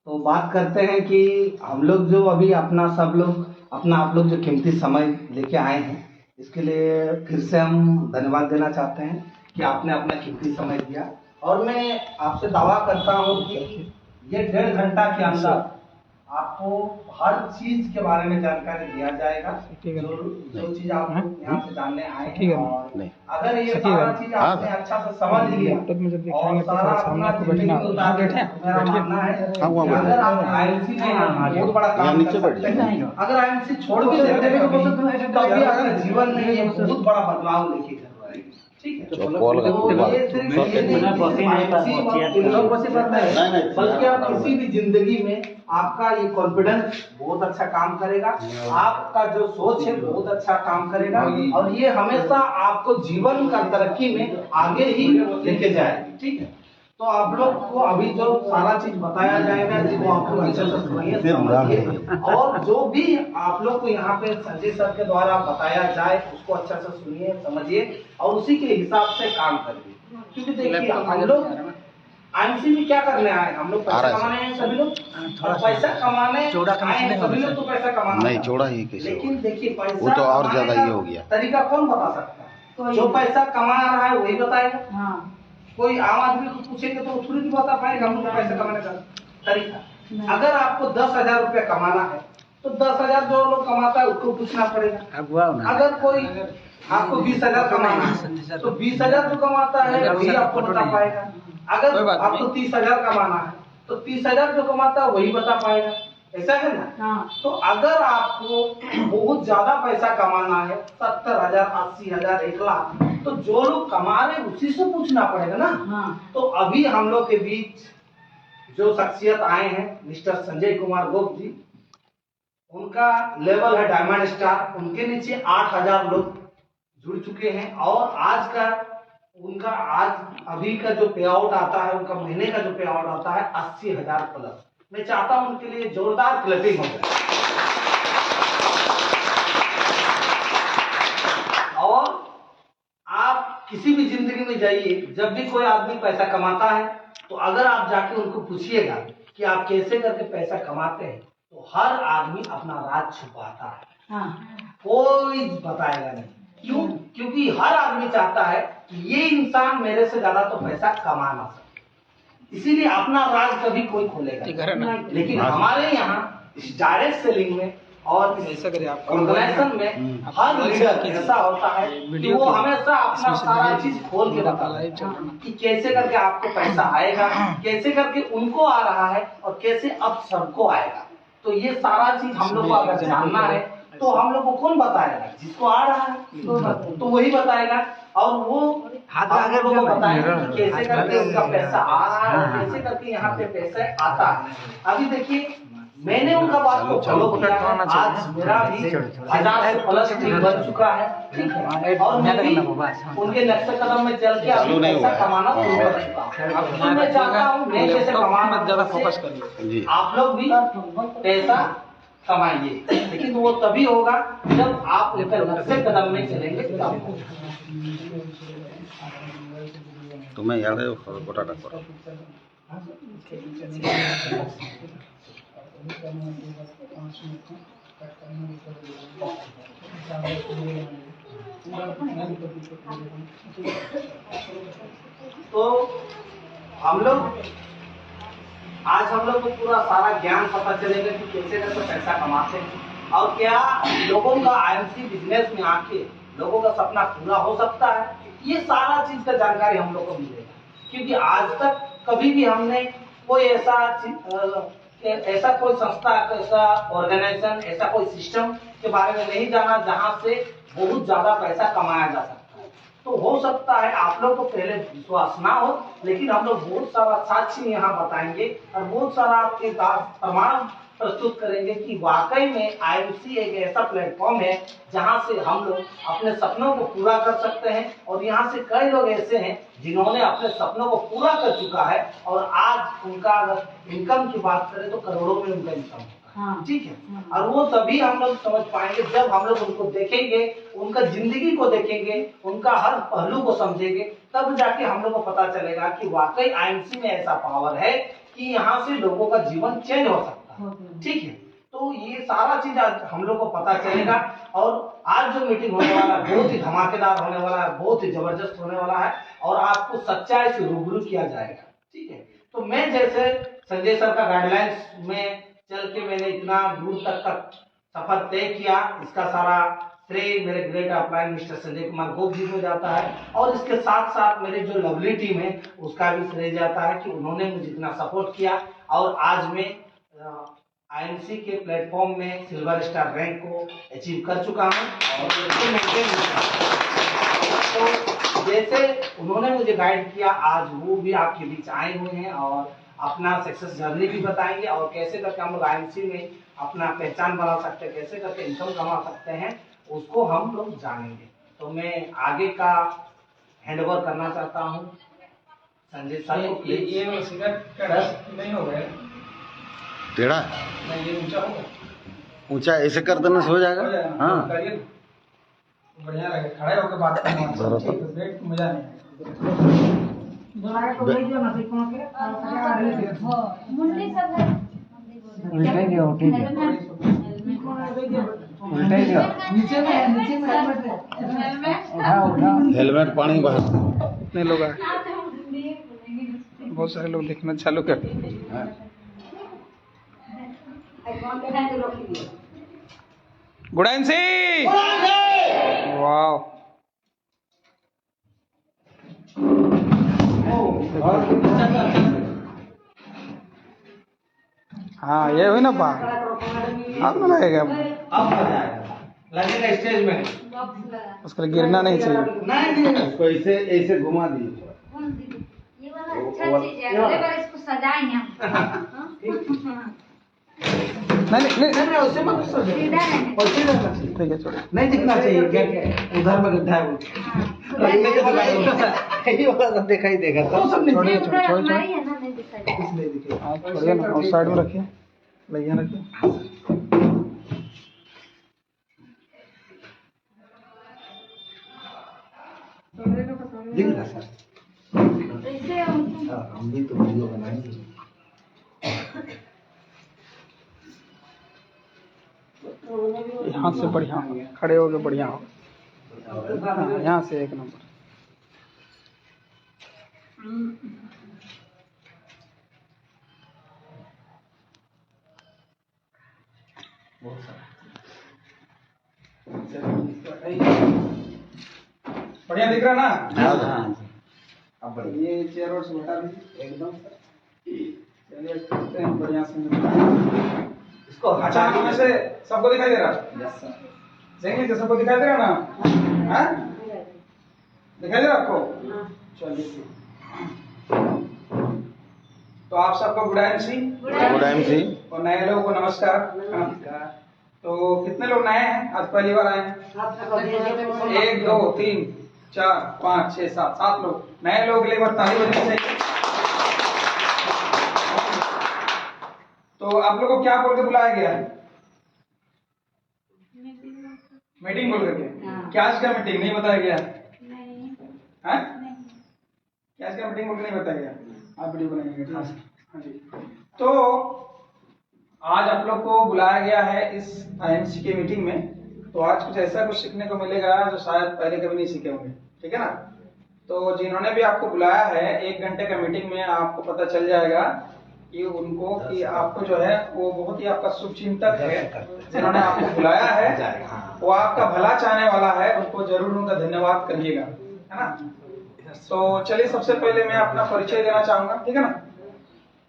तो बात करते हैं कि हम लोग जो अभी अपना सब लोग अपना आप लोग जो कीमती समय लेके आए हैं, इसके लिए फिर से हम धन्यवाद देना चाहते हैं कि आपने अपना कीमती समय दिया। और मैं आपसे दावा करता हूँ कि ये 1.5 घंटा के अंदर आपको हर चीज के बारे में जानकारी दिया जाएगा, जो चीज आप यहाँ से जानने आए हैं। और अगर ये सारा चीज आपने अच्छा से समझ लिया और सारा अपना जिंदगी में उतार लिया, तो मेरा मानना है कि अगर आप आईएमसी में बहुत बड़ा काम कर सकते हैं। अगर आईएमसी छोड़ भी देते हैं तो अभी आपके जीवन में ये बहुत बड़ा बदलाव लेके ठीक है। बल्कि आप किसी भी जिंदगी में आपका ये कॉन्फिडेंस बहुत अच्छा काम करेगा, आपका जो सोच है बहुत अच्छा काम करेगा और ये हमेशा आपको जीवन का तरक्की में आगे ही लेके जाएगी। ठीक है, तो आप लोग को अभी जो सारा चीज बताया जाएगा जिसको आप लोग अच्छे से सुनिए और जो भी आप लोग को यहाँ पे संजय सर के द्वारा बताया जाए उसको अच्छा से सुनिए, समझिए और उसी के हिसाब से काम करिए। क्योंकि देखिए हम लोग आईएमसी में क्या करने आए, हम लोग पैसा कमाने हैं सभी लोग, और पैसा कमाने आए सभी लोग तो पैसा कमाना नहीं छोड़ा ही कैसे, लेकिन देखिए पैसा वो तो और ज्यादा ये हो गया। तरीका कौन बता सकता है? जो पैसा कमा रहा है वही बताएगा। कोई आम आदमी को पूछेंगे तो थोड़ी भी बता पाएगा हम लोग पैसे कमाने का तरीका। अगर आपको 10,000 रुपया कमाना है तो 10,000 जो लोग कमाता है उसको पूछना पड़ेगा। अगर कोई आपको 20,000 कमाना है तो 20,000 जो कमाता है वही आपको बता पाएगा। अगर आपको 30,000 कमाना है तो 30,000 जो कमाता है वही बता पाएगा। ऐसा है ना? तो अगर आपको बहुत ज्यादा पैसा कमाना है 70,000, 80,000, 1,00,000, तो जो लोग कमा रहे उसी से पूछना पड़ेगा ना। तो अभी हम लोग के बीच जो शख्सियत आए हैं मिस्टर संजय कुमार गोप जी, उनका लेवल है डायमंड स्टार। उनके नीचे 8,000 लोग जुड़ चुके हैं और आज का उनका अभी का जो पे आउट आता है, उनका महीने का जो पे आउट आता है 80,000 प्लस। मैं चाहता हूं उनके लिए जोरदार क्लैपिंग हो जाए। और आप किसी भी जिंदगी में जाइए, जब भी कोई आदमी पैसा कमाता है तो अगर आप जाके उनको पूछिएगा कि आप कैसे करके पैसा कमाते हैं, तो हर आदमी अपना राज छुपाता है। कोई बताएगा नहीं। क्यों? क्योंकि हर आदमी चाहता है कि ये इंसान मेरे से ज्यादा तो पैसा कमा ना सके, इसीलिए अपना राज कभी कोई खोलेगा नहीं। लेकिन हमारे यहाँ इस डायरेक्ट सेलिंग में और ऑर्गेनाइजेशन में हर लीडर ऐसा होता है कि वो हमेशा अपना सारा चीज खोल के बताता है कि कैसे करके आपको पैसा आएगा, कैसे करके उनको आ रहा है और कैसे अब सबको आएगा। तो ये सारा चीज हम लोग को अगर जानना है तो हम लोग को कौन बताएगा? जिसको आ रहा है तो वही बताएगा और वो आगे लोगों को बताएगा कि कैसे करके उनका पैसा आ रहा है और कैसे करके यहाँ पे पैसा आता है। अभी देखिए मैंने उनका बात को फॉलो किया है, आज मेरा भी 1000 से प्लस टीम बन चुका है। ठीक है, और मैं भी उनके नक्शे कदम में चल के अभी पैसा कमाना शुरू कर चुका हूँ। तो मैं चाहता हूँ मैं जैसे कमाना, ज्यादा फोकस करिए, आप लोग भी पैसा कमाइए, लेकिन वो तभी होगा जब आप उनके नक्शे कदम में चलेंगे तब। तुम्हें याद है गोटा डाक तो हम लोग आज हम लोग को पूरा सारा ज्ञान पता चलेगा कि कैसे कैसे पैसा कमाते हैं और क्या लोगों का आईएमसी बिजनेस में आके लोगों का सपना पूरा हो सकता है। ये सारा चीज का जानकारी हम लोग को मिलेगा, क्योंकि आज तक कभी भी हमने कोई ऐसा कोई संस्था, ऐसा ऑर्गेनाइजेशन, ऐसा कोई सिस्टम के बारे में नहीं जाना जहां से बहुत ज्यादा पैसा कमाया जा सकता है। तो हो सकता है आप लोग को पहले विश्वास ना हो, लेकिन हम लोग बहुत सारा साक्षी यहाँ बताएंगे और बहुत सारा आपके पास प्रमाण प्रस्तुत करेंगे कि वाकई में आईएमसी एक ऐसा प्लेटफॉर्म है जहां से हम लोग अपने सपनों को पूरा कर सकते हैं। और यहाँ से कई लोग ऐसे हैं जिन्होंने अपने सपनों को पूरा कर चुका है और आज उनका अगर इनकम की बात करें तो करोड़ों में उनका इनकम होता है। ठीक है, और वो तभी हम लोग समझ पाएंगे जब हम लोग उनको देखेंगे, उनका जिंदगी को देखेंगे, उनका हर पहलू को समझेंगे, तब जाके हम लोग को पता चलेगा कि वाकई आईएमसी में ऐसा पावर है कि यहाँ से लोगों का जीवन चेंज हो सकता है। ठीक है, तो ये सारा चीज आज हम लोग को पता चलेगा। और आज जो मीटिंग होने वाला है बहुत ही धमाकेदार होने वाला है, बहुत ही जबरदस्त होने वाला है और आपको सच्चाई से रूबरू किया जाएगा। ठीक है, तो मैं जैसे संजय सर का गाइडलाइंस में चल के मैंने इतना दूर तक सफर तय किया, इसका सारा श्रेय मेरे great upline mister Sanjay Kumar Gop ji को जाता है और इसके साथ साथ मेरे जो लवली टीम है उसका भी श्रेय जाता है कि उन्होंने मुझे इतना सपोर्ट किया और आज मैं आईएमसी के प्लेटफॉर्म में सिल्वर स्टार रैंक को अचीव कर चुका हूं और इसको मेंटेन तो जैसे उन्होंने मुझे गाइड किया आज वो भी आपके बीच आए हुए हैं और अपना सक्सेस जर्नी भी बताएंगे और कैसे करके हम लोग आईएमसी में अपना पहचान बना सकते हैं, कैसे करके इनकम कमा सकते हैं उसको हम लोग जानेंगे। तो मैं आगे का हैंडओवर करना चाहता हूँ संजय सर को। ये सिगरेट का रस नहीं हो गया, टेढ़ा नहीं ये ऊंचा होगा, ऊंचा ऐसे कर देने से हो जाएगा। हाँ करिए बढ़िया लगे, खड़े होकर बात करना बराबर। बैठ के मजा नहीं हेलमेट पानी बाहर नहीं लोग आए, बहुत सारे लोग देखना चालू कर। गुड सी वाह, हाँ ये हुई ना बात, आप ना लगेगा अब मजा आएगा, लगेगा स्टेज में उसको गिरना नहीं चाहिए। नहीं उसको ऐसे ऐसे घुमा दिए। ये वाला अच्छा चीज है, अगले बार इसको सजाएंगे हम। नहीं उससे मत सोचो, सीधा रहने। और सीधा रहना चाहिए। ठीक है छोड़ो, नहीं दिखना चाहिए क्या क्या उधर में गड्ढा है वो यही वाला सब दिखाई देगा तो सब नहीं छोड़िए, ये उधर हमारी है ना, नहीं दिखाई। इसलिए दिखे आप छोड़िए ना, उस साइड में रखिए, भैया रखिए। दिखेगा सर। ऐसे हम हम भी तो वीडियो बनाएंगे। यहाँ से बढ़िया हो, खड़े हो गए बढ़िया हो, हाँ यहाँ से एक नंबर। बढ़िया दिख रहा ना? हाँ अब बढ़िया ये चेयर और से हटा दीजिए एकदम। चलिए करते हैं बढ़िया से। इसको अच्छा हटा हमें से सबको दिखाई दे रहा है? Yes sir. सही है, सबको दिखाई दे रहा ना? हाँ? दिखाई दे रहा आपको? चलिए, तो आप सबको गुड गुड सी और नए लोगों को नमस्कार। तो कितने लोग नए हैं, आज पहली बार आए हैं? 1 2 3 4 5 6 7 7 लोग नए लोग, एक बार ताली बजनी चाहिए। तो आप लोगों को क्या बोल के बुलाया गया है? मीटिंग बोल करके? क्या आज का मीटिंग नहीं बताया गया? हैं? क्या आज का मीटिंग बोल के नहीं बताया गया? आप वीडियो बनाएंगे खास। हाँ जी, तो आज आप लोग को बुलाया गया है इस आईएमसी के मीटिंग में। तो आज कुछ ऐसा कुछ सीखने को मिलेगा जो शायद पहले कभी नहीं सीखे होंगे, ठीक है ना? तो जिन्होंने भी आपको बुलाया है, 1 घंटे का मीटिंग में आपको पता चल जाएगा कि उनको कि आपको जो है वो बहुत ही आपका शुभचिंतक है, जिन्होंने आपको बुलाया है वो आपका भला चाहने वाला है, उनको जरूर उनका धन्यवाद करिएगा, है ना? तो चलिए सबसे पहले मैं अपना परिचय देना चाहूंगा, ठीक है ना?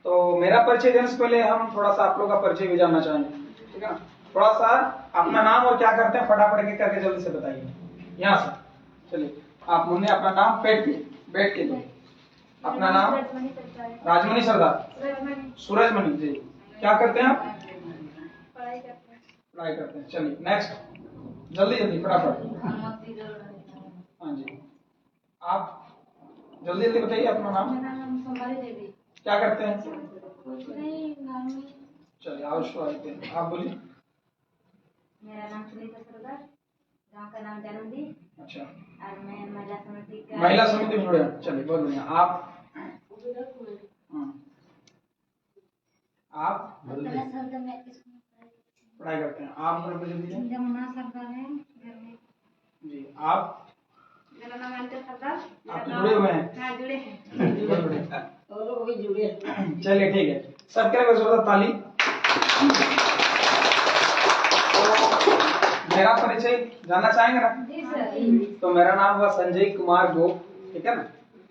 तो मेरा परिचय देने से पहले हम थोड़ा सा आप लोग का परिचय भी जानना चाहेंगे, ठीक है ना? थोड़ा सा अपना नाम और क्या करते हैं फटाफट के करके जल्दी से बताइए। यहाँ से चलिए, आप मुन्ने अपना नाम बैठ के दो। अपना नाम? राजमणि सरदार। सूरजमणि जी, क्या करते हैं आप? पढ़ाई करते हैं। चलिए नेक्स्ट, जल्दी जल्दी फटाफट। हाँ जी, आप जल्दी जल्दी बताइए अपना नाम। क्या करते हैं? चलिए आवश्यक, आप बोलिए। मेरा नाम सुनीता सरदार, गांव का नाम जानंदी। अच्छा, और मैं महिला समिति में जुड़े हैं। चलिए बहुत बढ़िया। आप? आप अपना सर तो मैं इसमें पढ़ाई करते हैं। आप अपना परिचय दीजिए। जमुना सरकार है घर में। जी आप मेरा नाम अंकित सरकार। आप जुड़े हुए हैं? हाँ जुड़े हैं। और लोग भी जुड़े हैं। चलिए ठीक है, सबके लिए जोरदार ताली। तो मेरा परिचय जानना चाहेंगे ना? जी सर। तो मेरा नाम हुआ संजय कुमार गोप, ठीक है ना,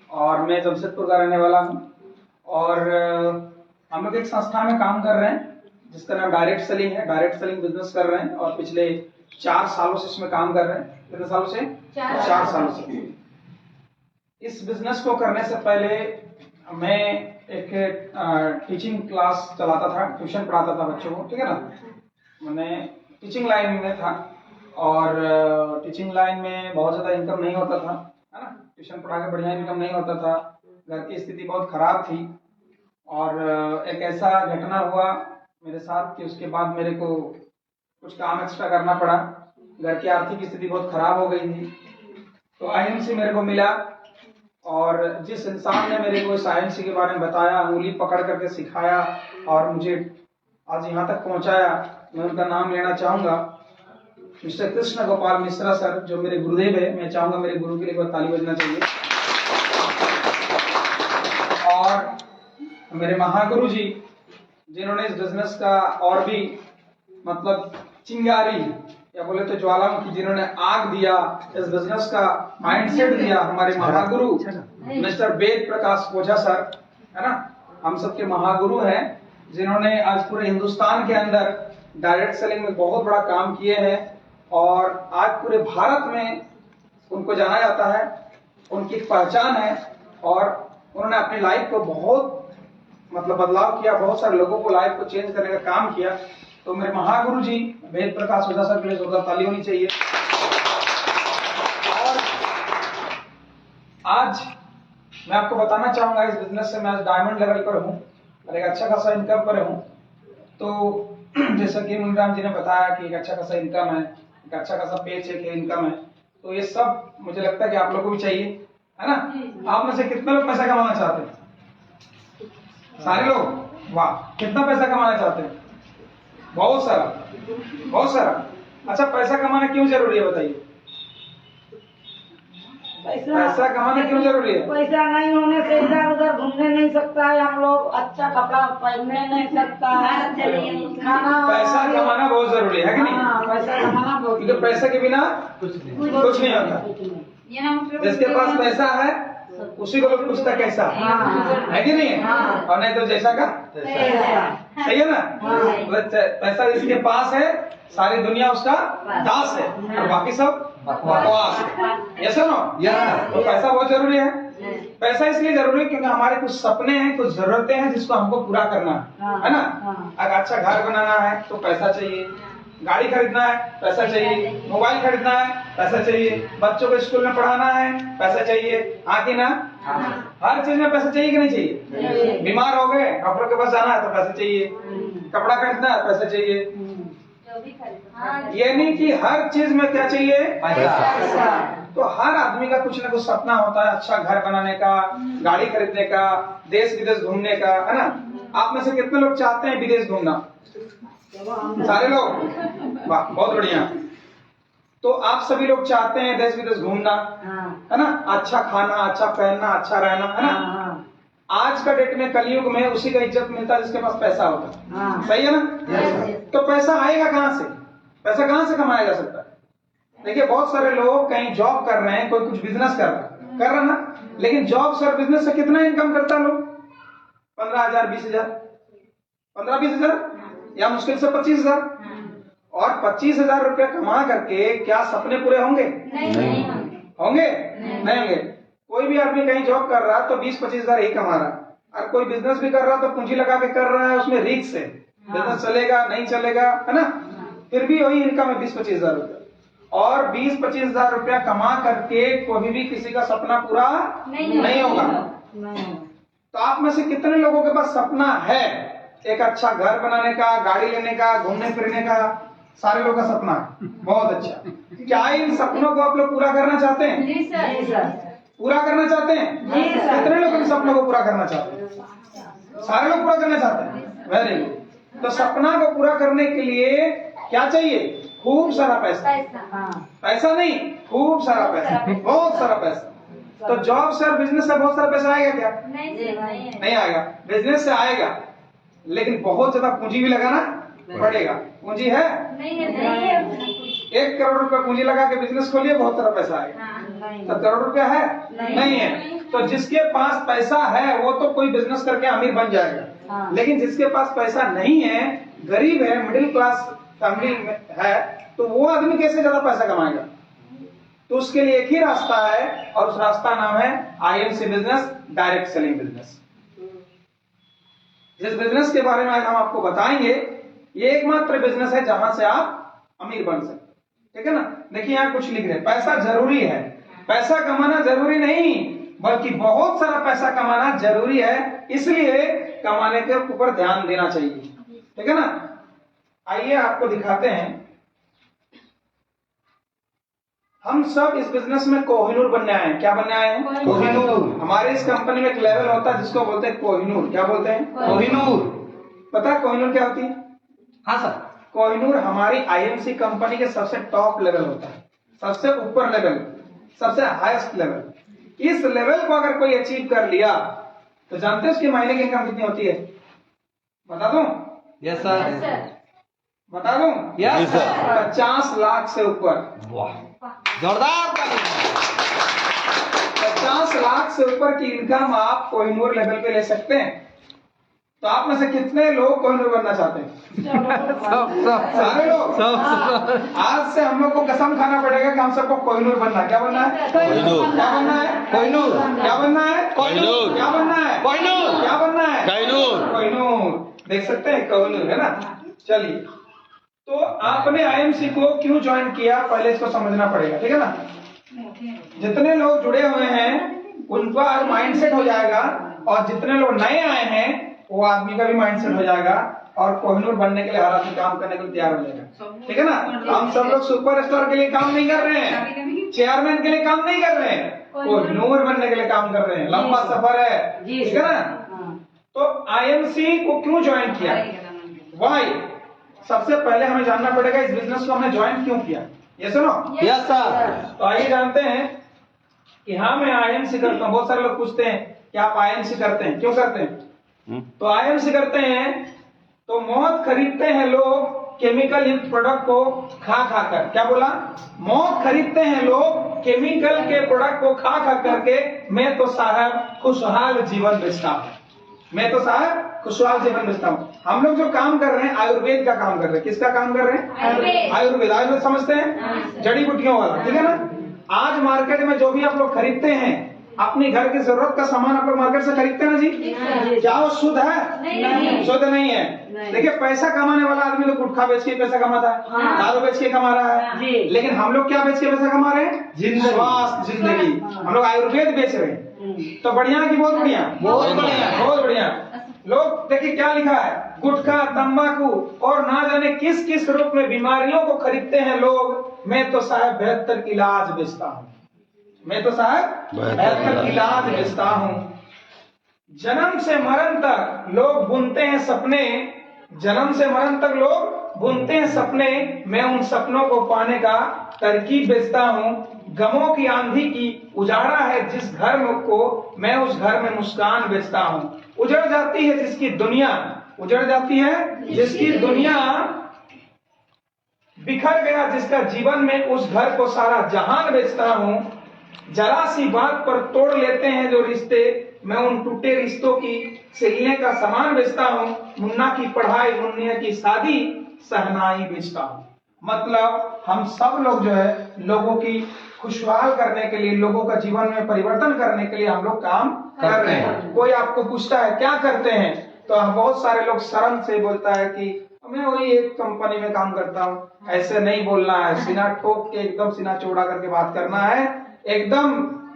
और मैं जमशेदपुर का रहने वाला हूँ। और हम लोग एक संस्था में काम कर रहे हैं जिसका नाम डायरेक्ट सेलिंग है। डायरेक्ट सेलिंग बिजनेस कर रहे हैं और पिछले 4 सालों से इसमें काम कर रहे हैं। कितने सालों से? 4 सालों से। इस बिजनेस को करने से पहले मैं एक टीचिंग क्लास चलाता था, ट्यूशन पढ़ाता था बच्चों को, ठीक है ना। मैंने टीचिंग लाइन में था और टीचिंग लाइन में बहुत ज़्यादा इनकम नहीं होता था, है ना। ट्यूशन पढ़ा के बढ़िया इनकम नहीं होता था, घर की स्थिति बहुत खराब थी। और एक ऐसा घटना हुआ मेरे साथ कि उसके बाद मेरे को कुछ काम एक्स्ट्रा करना पड़ा। घर की आर्थिक स्थिति बहुत खराब हो गई थी। तो आईएमसी मेरे को मिला और जिस इंसान ने मेरे को इस आईएमसी के बारे में बताया, उंगली पकड़ करके सिखाया और मुझे आज यहाँ तक पहुँचाया, मैं उनका नाम लेना चाहूँगा। मिस्टर कृष्ण गोपाल मिश्रा सर, जो मेरे गुरुदेव है। मैं चाहूँगा मेरे गुरु के लिए बहुत ताली बजना चाहिए। और मेरे महागुरु जी, जिन्होंने इस बिजनेस का और भी मतलब चिंगारी या बोले तो ज्वालामुखी, जिन्होंने आग दिया, इस बिजनेस का माइंडसेट दिया, हमारे महागुरु मिस्टर वेद प्रकाश ओझा सर, है ना। हम सबके महागुरु हैं जिन्होंने आज पूरे हिंदुस्तान के अंदर डायरेक्ट सेलिंग में बहुत बड़ा काम किए हैं और आज पूरे भारत में उनको जाना जाता है, उनकी पहचान है। और उन्होंने अपनी लाइफ को बहुत मतलब बदलाव किया, बहुत सारे लोगों को लाइफ को चेंज करने का काम किया। तो मेरे महागुरु जी वेद प्रकाश ओझा सर के लिए जोरदार ताली होनी चाहिए। और आज मैं आपको बताना चाहूंगा, इस बिजनेस से मैं आज डायमंड लेवल पर हूँ और एक अच्छा खासा इनकम पर हूँ। तो जैसा कि मुनिराम जी ने बताया कि एक अच्छा खासा इनकम है, एक अच्छा खासा पे चेक है, इनकम है। तो ये सब मुझे लगता है कि आप लोगों को भी चाहिए, है ना। आप में से कितने लोग पैसा कमाना चाहते हैं? सारे लोग? वाह, कितना पैसा कमाना चाहते हैं? बहुत सारा, बहुत सारा। अच्छा, पैसा कमाना क्यों जरूरी है बताइए? पैसा कमाना क्यों जरूरी है? पैसा नहीं होने से इधर उधर घूमने नहीं सकता है हम लोग, अच्छा कपड़ा पहनने नहीं सकता है, खाना। पैसा कमाना बहुत जरूरी है कि नहीं? पैसा कमाना बहुत, क्योंकि पैसे के बिना कुछ नहीं होता। जिसके पास पैसा है उसी को लोग पूछता कैसा है कि नहीं है? और नहीं तो जैसा का सही है ना। पैसा जिसके पास है सारी दुनिया उसका दास है और बाकी सब बकवास है। ये सुनो, तो पैसा बहुत जरूरी है। पैसा इसलिए जरूरी है क्योंकि हमारे कुछ सपने हैं, कुछ जरूरतें हैं जिसको हमको पूरा करना है ना। अगर अच्छा घर बनाना है तो पैसा चाहिए, गाड़ी खरीदना है पैसा चाहिए, मोबाइल खरीदना है पैसा चाहिए, बच्चों को स्कूल में पढ़ाना है पैसा चाहिए, हाँ कि ना। हर चीज में पैसा चाहिए कि नहीं चाहिए? बीमार हो गए, डॉक्टर के पास जाना है तो पैसा चाहिए, कपड़ा खरीदना है पैसा चाहिए। ये नहीं कि हर चीज में क्या चाहिए? पैसा। तो हर आदमी का कुछ ना कुछ सपना होता है, अच्छा घर बनाने का, गाड़ी खरीदने का, देश विदेश घूमने का, है ना। आप में से कितने लोग चाहते हैं विदेश घूमना? सारे लोग? वाह, बहुत बढ़िया। तो आप सभी लोग चाहते हैं देश विदेश घूमना, है ना, अच्छा खाना, अच्छा पहनना, अच्छा रहना, है ना। आज का डेट में कलयुग में उसी का इज्जत मिलता है जिसके पास पैसा होता है, सही है ना। तो पैसा आएगा कहाँ से? पैसा कहाँ से कमाया जा सकता है? देखिए, बहुत सारे लोग कहीं जॉब कर रहे हैं, कोई कुछ बिजनेस कर रहा ना, लेकिन जॉब और बिजनेस से कितना इनकम करता है लोग? 15,000, 20,000, 15-20,000 या मुश्किल से 25,000। और 25,000 रुपया कमा करके क्या सपने पूरे होंगे? नहीं होंगे। नहीं होंगे। कोई भी आदमी कहीं जॉब कर रहा है तो 20-25,000 ही कमा रहा है, और कोई बिजनेस भी कर रहा है तो पूंजी लगा के कर रहा है, उसमें रिस्क है, बिजनेस चलेगा नहीं चलेगा, है ना। फिर भी वही इनकम है 20-25,000 रुपया। और 20-25,000 रुपया कमा करके कभी भी किसी का सपना पूरा नहीं होगा। तो आप में से कितने लोगों के पास सपना है एक अच्छा घर बनाने का, गाड़ी लेने का, घूमने फिरने का? सारे लोगों का सपना है, बहुत अच्छा। क्या इन सपनों को आप लोग पूरा करना चाहते हैं? जी सर। पूरा करना चाहते हैं? कितने लोग इन सपनों को पूरा करना चाहते हैं? सारे लोग पूरा करना चाहते हैं, वेरी गुड। तो सपना को पूरा करने के लिए क्या चाहिए? खूब सारा पैसा। पैसा नहीं, खूब सारा पैसा, बहुत सारा पैसा। तो जॉब से और बिजनेस से बहुत सारा पैसा आएगा क्या? नहीं आएगा। बिजनेस से आएगा, लेकिन बहुत ज्यादा पूंजी भी लगाना पड़ेगा। पूंजी है? 1 करोड़ रुपए पूंजी लगा के बिजनेस खोलिए, बहुत सारा पैसा आएगा। तो करोड़ रुपया है? नहीं है। तो जिसके पास पैसा है वो तो कोई बिजनेस करके अमीर बन जाएगा, लेकिन जिसके पास पैसा नहीं है, गरीब है, मिडिल क्लास फैमिली में है, तो वो आदमी कैसे ज्यादा पैसा कमाएगा? तो उसके लिए एक ही रास्ता है, और उस रास्ता नाम है IMC business, direct selling business. जिस बिजनेस के बारे में आज हम आपको बताएंगे, ये एकमात्र बिजनेस है जहां से आप अमीर बन सकते। ठीक है ना? देखिए यहाँ कुछ लिख रहे हैं, पैसा जरूरी है। पैसा कमाना जरूरी नहीं, बल्कि बहुत सारा पैसा कमाना जरूरी है, इसलिए कमाने के ऊपर ध्यान देना चाहिए। ठीक है ना? आइए आपको दिखाते हैं। हम सब इस बिजनेस में कोहिनूर बनने आए हैं। क्या बनने आए हैं? कोहिनूर। हमारे इस कंपनी में एक लेवल होता है जिसको बोलते हैं कोहिनूर। क्या बोलते हैं? कोहिनूर। पता है कोहिनूर क्या होती है? हाँ सर। कोहिनूर हमारी IMC कंपनी के सबसे टॉप लेवल होता है, सबसे ऊपर लेवल, सबसे हाईएस्ट लेवल। इस लेवल को अगर कोई अचीव कर लिया तो जानते हैं उसकी महीने की इनकम कितनी होती है? बता दूं? Yes sir. बता दूं? Yes sir. 50 लाख से ऊपर। वाह, जोरदार। 50 लाख से ऊपर की इनकम आप कोहिनूर लेवल पे ले सकते हैं। तो आप में से कितने लोग कोहिनूर बनना चाहते हैं? सारे लोग। आज से हम लोग को कसम खाना पड़ेगा कि हम सबको कोहिनूर बनना है। क्या बनना है? कोहिनूर। क्या बनना है? कोहिनूर। क्या बनना है? कोहिनूर। क्या बनना है? कोहिनूर। क्या बनना है? कोहिनूर। कोहिनूर। देख सकते हैं कोहिनूर, है ना? चलिए, तो आपने IMC को क्यों ज्वाइन किया, पहले इसको समझना पड़ेगा। ठीक है ना? जितने लोग जुड़े हुए हैं उनका माइंडसेट हो जाएगा, और जितने लोग नए आए हैं वो आदमी का भी माइंडसेट हो जाएगा, और कोहिनूर बनने के लिए हर आदमी काम करने के लिए तैयार हो जाएगा। ठीक है ना? हम सब लोग सुपरस्टार के लिए काम नहीं कर रहे हैं, चेयरमैन के लिए काम नहीं कर रहे हैं, कोहिनूर बनने के लिए काम कर रहे हैं। लंबा सफर है। ठीक है ना? तो IMC को क्यों ज्वाइन किया, वाई? सबसे पहले हमें जानना पड़ेगा इस बिजनेस को हमने ज्वाइन क्यों किया। ये सुनो। Yes sir. तो आइए जानते हैं कि हाँ मैं IMC करता हूँ। बहुत सारे लोग पूछते हैं कि आप IMC करते हैं, क्यों करते हैं? तो IMC करते हैं तो मौत खरीदते हैं लोग केमिकल युक्त प्रोडक्ट को खा खा कर। क्या बोला? मौत खरीदते हैं लोग केमिकल के प्रोडक्ट को खा खा करके। मैं तो साहब खुशहाल जीवन बेचता हूँ। मैं तो साहब खुशहाल जीवन बेचता हूँ। हम लोग जो काम कर रहे हैं आयुर्वेद का काम कर रहे हैं। किसका काम कर रहे हैं? आयुर्वेद। आयुर्वेद समझते हैं? जड़ी बूटियों वाला। ठीक है ना? आज मार्केट में जो भी आप लोग खरीदते हैं, अपनी घर की जरूरत का सामान आप लोग मार्केट से खरीदते हैं ना जी? क्या वो शुद्ध है? नहीं। शुद्ध नहीं है। देखिए, पैसा कमाने वाला आदमी तो गुटखा बेच के पैसा कमाता है, दारू बेच के कमा रहा है, लेकिन हम लोग क्या बेच के पैसा कमा रहे हैं? स्वास्थ्य, जिंदगी। हम लोग आयुर्वेद बेच रहे हैं। तो बढ़िया की बहुत बढ़िया, बहुत बढ़िया, बहुत बढ़िया। लोग देखिए क्या लिखा है, गुटखा, तंबाकू और ना जाने किस किस रूप में बीमारियों को खरीदते हैं लोग। मैं तो साहब बेहतर इलाज बेचता हूँ। मैं तो साहब बेहतर इलाज बेचता हूँ। जन्म से मरण तक लोग बुनते हैं सपने, जन्म से मरण तक लोग बुनते हैं सपने। मैं उन सपनों को पाने का तरकीब बेचता हूँ। गमों की आंधी की उजाड़ा है जिस घर को, मैं उस घर में मुस्कान बेचता हूँ। उजड़ जाती है जिसकी दुनिया, उजड़ जाती है जिसकी दुनिया, बिखर गया जिसका जीवन में, उस घर को सारा जहान बेचता हूँ। जरा सी बात पर तोड़ लेते हैं जो रिश्ते, मैं उन टूटे रिश्तों की सिलने का सामान बेचता हूँ। मुन्ना की पढ़ाई, मुन्निया की शादी, सहनाई बेचता हूँ। मतलब हम सब लोग जो है लोगों की खुशहाल करने के लिए, लोगों का जीवन में परिवर्तन करने के लिए हम लोग काम कर रहे हैं। कोई आपको पूछता है क्या करते हैं, तो बहुत सारे लोग शर्म से बोलता है कि मैं वही एक कंपनी में काम करता हूँ। ऐसे नहीं बोलना है, सीना ठोक के एकदम सीना चौड़ा करके बात करना है, एकदम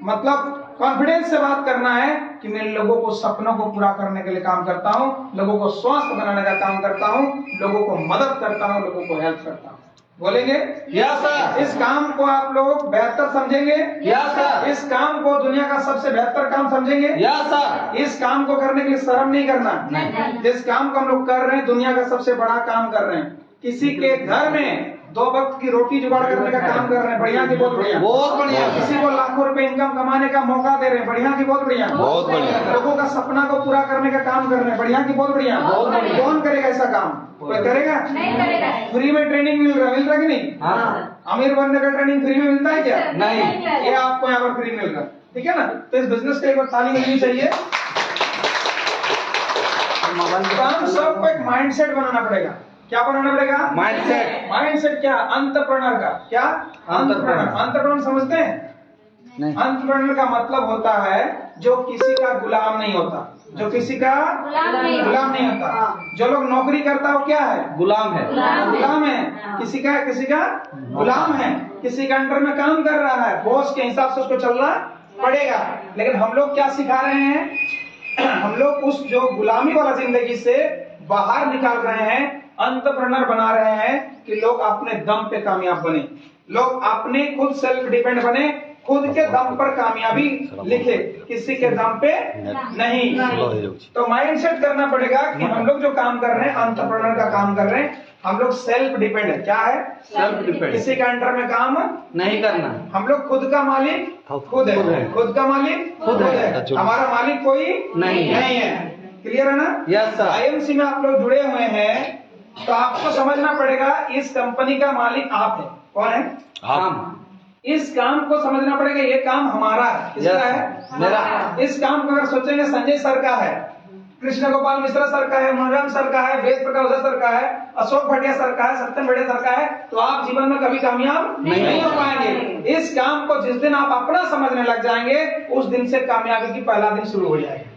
मतलब कॉन्फिडेंस से बात करना है कि मैं लोगों को सपनों को पूरा करने के लिए काम करता हूँ, लोगों को स्वस्थ बनाने का काम करता हूँ, लोगों को मदद करता हूँ, लोगों को हेल्प करता हूँ। बोलेंगे? Yes sir. इस काम को आप लोग बेहतर समझेंगे? Yes sir. इस काम को दुनिया का सबसे बेहतर काम समझेंगे? Yes sir. इस काम को करने के लिए शर्म नहीं करना। नहीं। जिस काम को हम लोग कर रहे हैं दुनिया का सबसे बड़ा काम कर रहे हैं। किसी के घर में 2 वक्त की रोटी जुगाड़ करने का काम कर रहे हैं, बढ़िया की बहुत बढ़िया। बहुत बढ़िया। किसी को लाखों रुपए इनकम कमाने का मौका दे रहे हैं, बढ़िया की बहुत बढ़िया। बहुत बढ़िया। लोगों का सपना को पूरा करने का काम कर रहे हैं, बढ़िया की बहुत बढ़िया। बहुत बढ़िया। कौन करेगा ऐसा काम? कोई करेगा? नहीं करेगा। फ्री में ट्रेनिंग मिल रहा कि नहीं? हाँ। अमीर बनने का ट्रेनिंग फ्री में मिलता है क्या? नहीं। ये आपको यहाँ पर फ्री मिल रहा है, ठीक है ना? तो इस बिजनेस को एक बार ताली मिलनी चाहिए। काम सबको एक माइंडसेट बनाना पड़ेगा। क्या बनाना पड़ेगा? माइंडसेट। माइंडसेट क्या? अंतरप्रेन्योर का क्या? अंतरप्रेन्योर। अंतरप्रेन्योर समझते हैं? नहीं। अंतरप्रेन्योर का मतलब होता है जो किसी का गुलाम नहीं होता, जो किसी का गुलाम नहीं होता। जो लोग नौकरी करता है वो क्या है? गुलाम है। गुलाम है। किसी का गुलाम है, किसी के अंडर में काम कर रहा है, बॉस के हिसाब से उसको चलना पड़ेगा। लेकिन हम लोग क्या सिखा रहे हैं? हम लोग उस जो गुलामी वाला जिंदगी से बाहर निकाल रहे हैं, एंटरप्रेन्योर बना रहे हैं कि लोग अपने दम पे कामयाब बने, लोग अपने खुद सेल्फ डिपेंड बने, खुद के दम पर कामयाबी लिखे, किसी के दम पे नहीं। तो माइंडसेट करना पड़ेगा कि हम लोग जो काम कर रहे हैं, एंटरप्रेन्योर का काम कर रहे हैं, हम लोग सेल्फ डिपेंड है। क्या है? Self depend. किसी के अंडर में काम नहीं करना। हम लोग खुद का मालिक खुद है, खुद का मालिक खुद है, हमारा मालिक कोई नहीं है। क्लियर है ना? Yes sir. आईएमसी में आप लोग जुड़े हुए हैं तो आपको समझना पड़ेगा इस कंपनी का मालिक आप है। कौन है? हम। इस काम को समझना पड़ेगा, ये काम हमारा है। किसका है? मेरा। इस काम को अगर सोचेंगे संजय सर का है, कृष्ण गोपाल मिश्रा सर का है, मनोरम सर का है, वेद प्रकाश ओझा सर का है, अशोक भटिया सर का है, सत्यम भटिया सर का है, तो आप जीवन में कभी कामयाब नहीं हो पाएंगे। इस काम को जिस दिन आप अपना समझने लग जाएंगे, उस दिन से कामयाबी की पहला दिन शुरू हो जाएगा।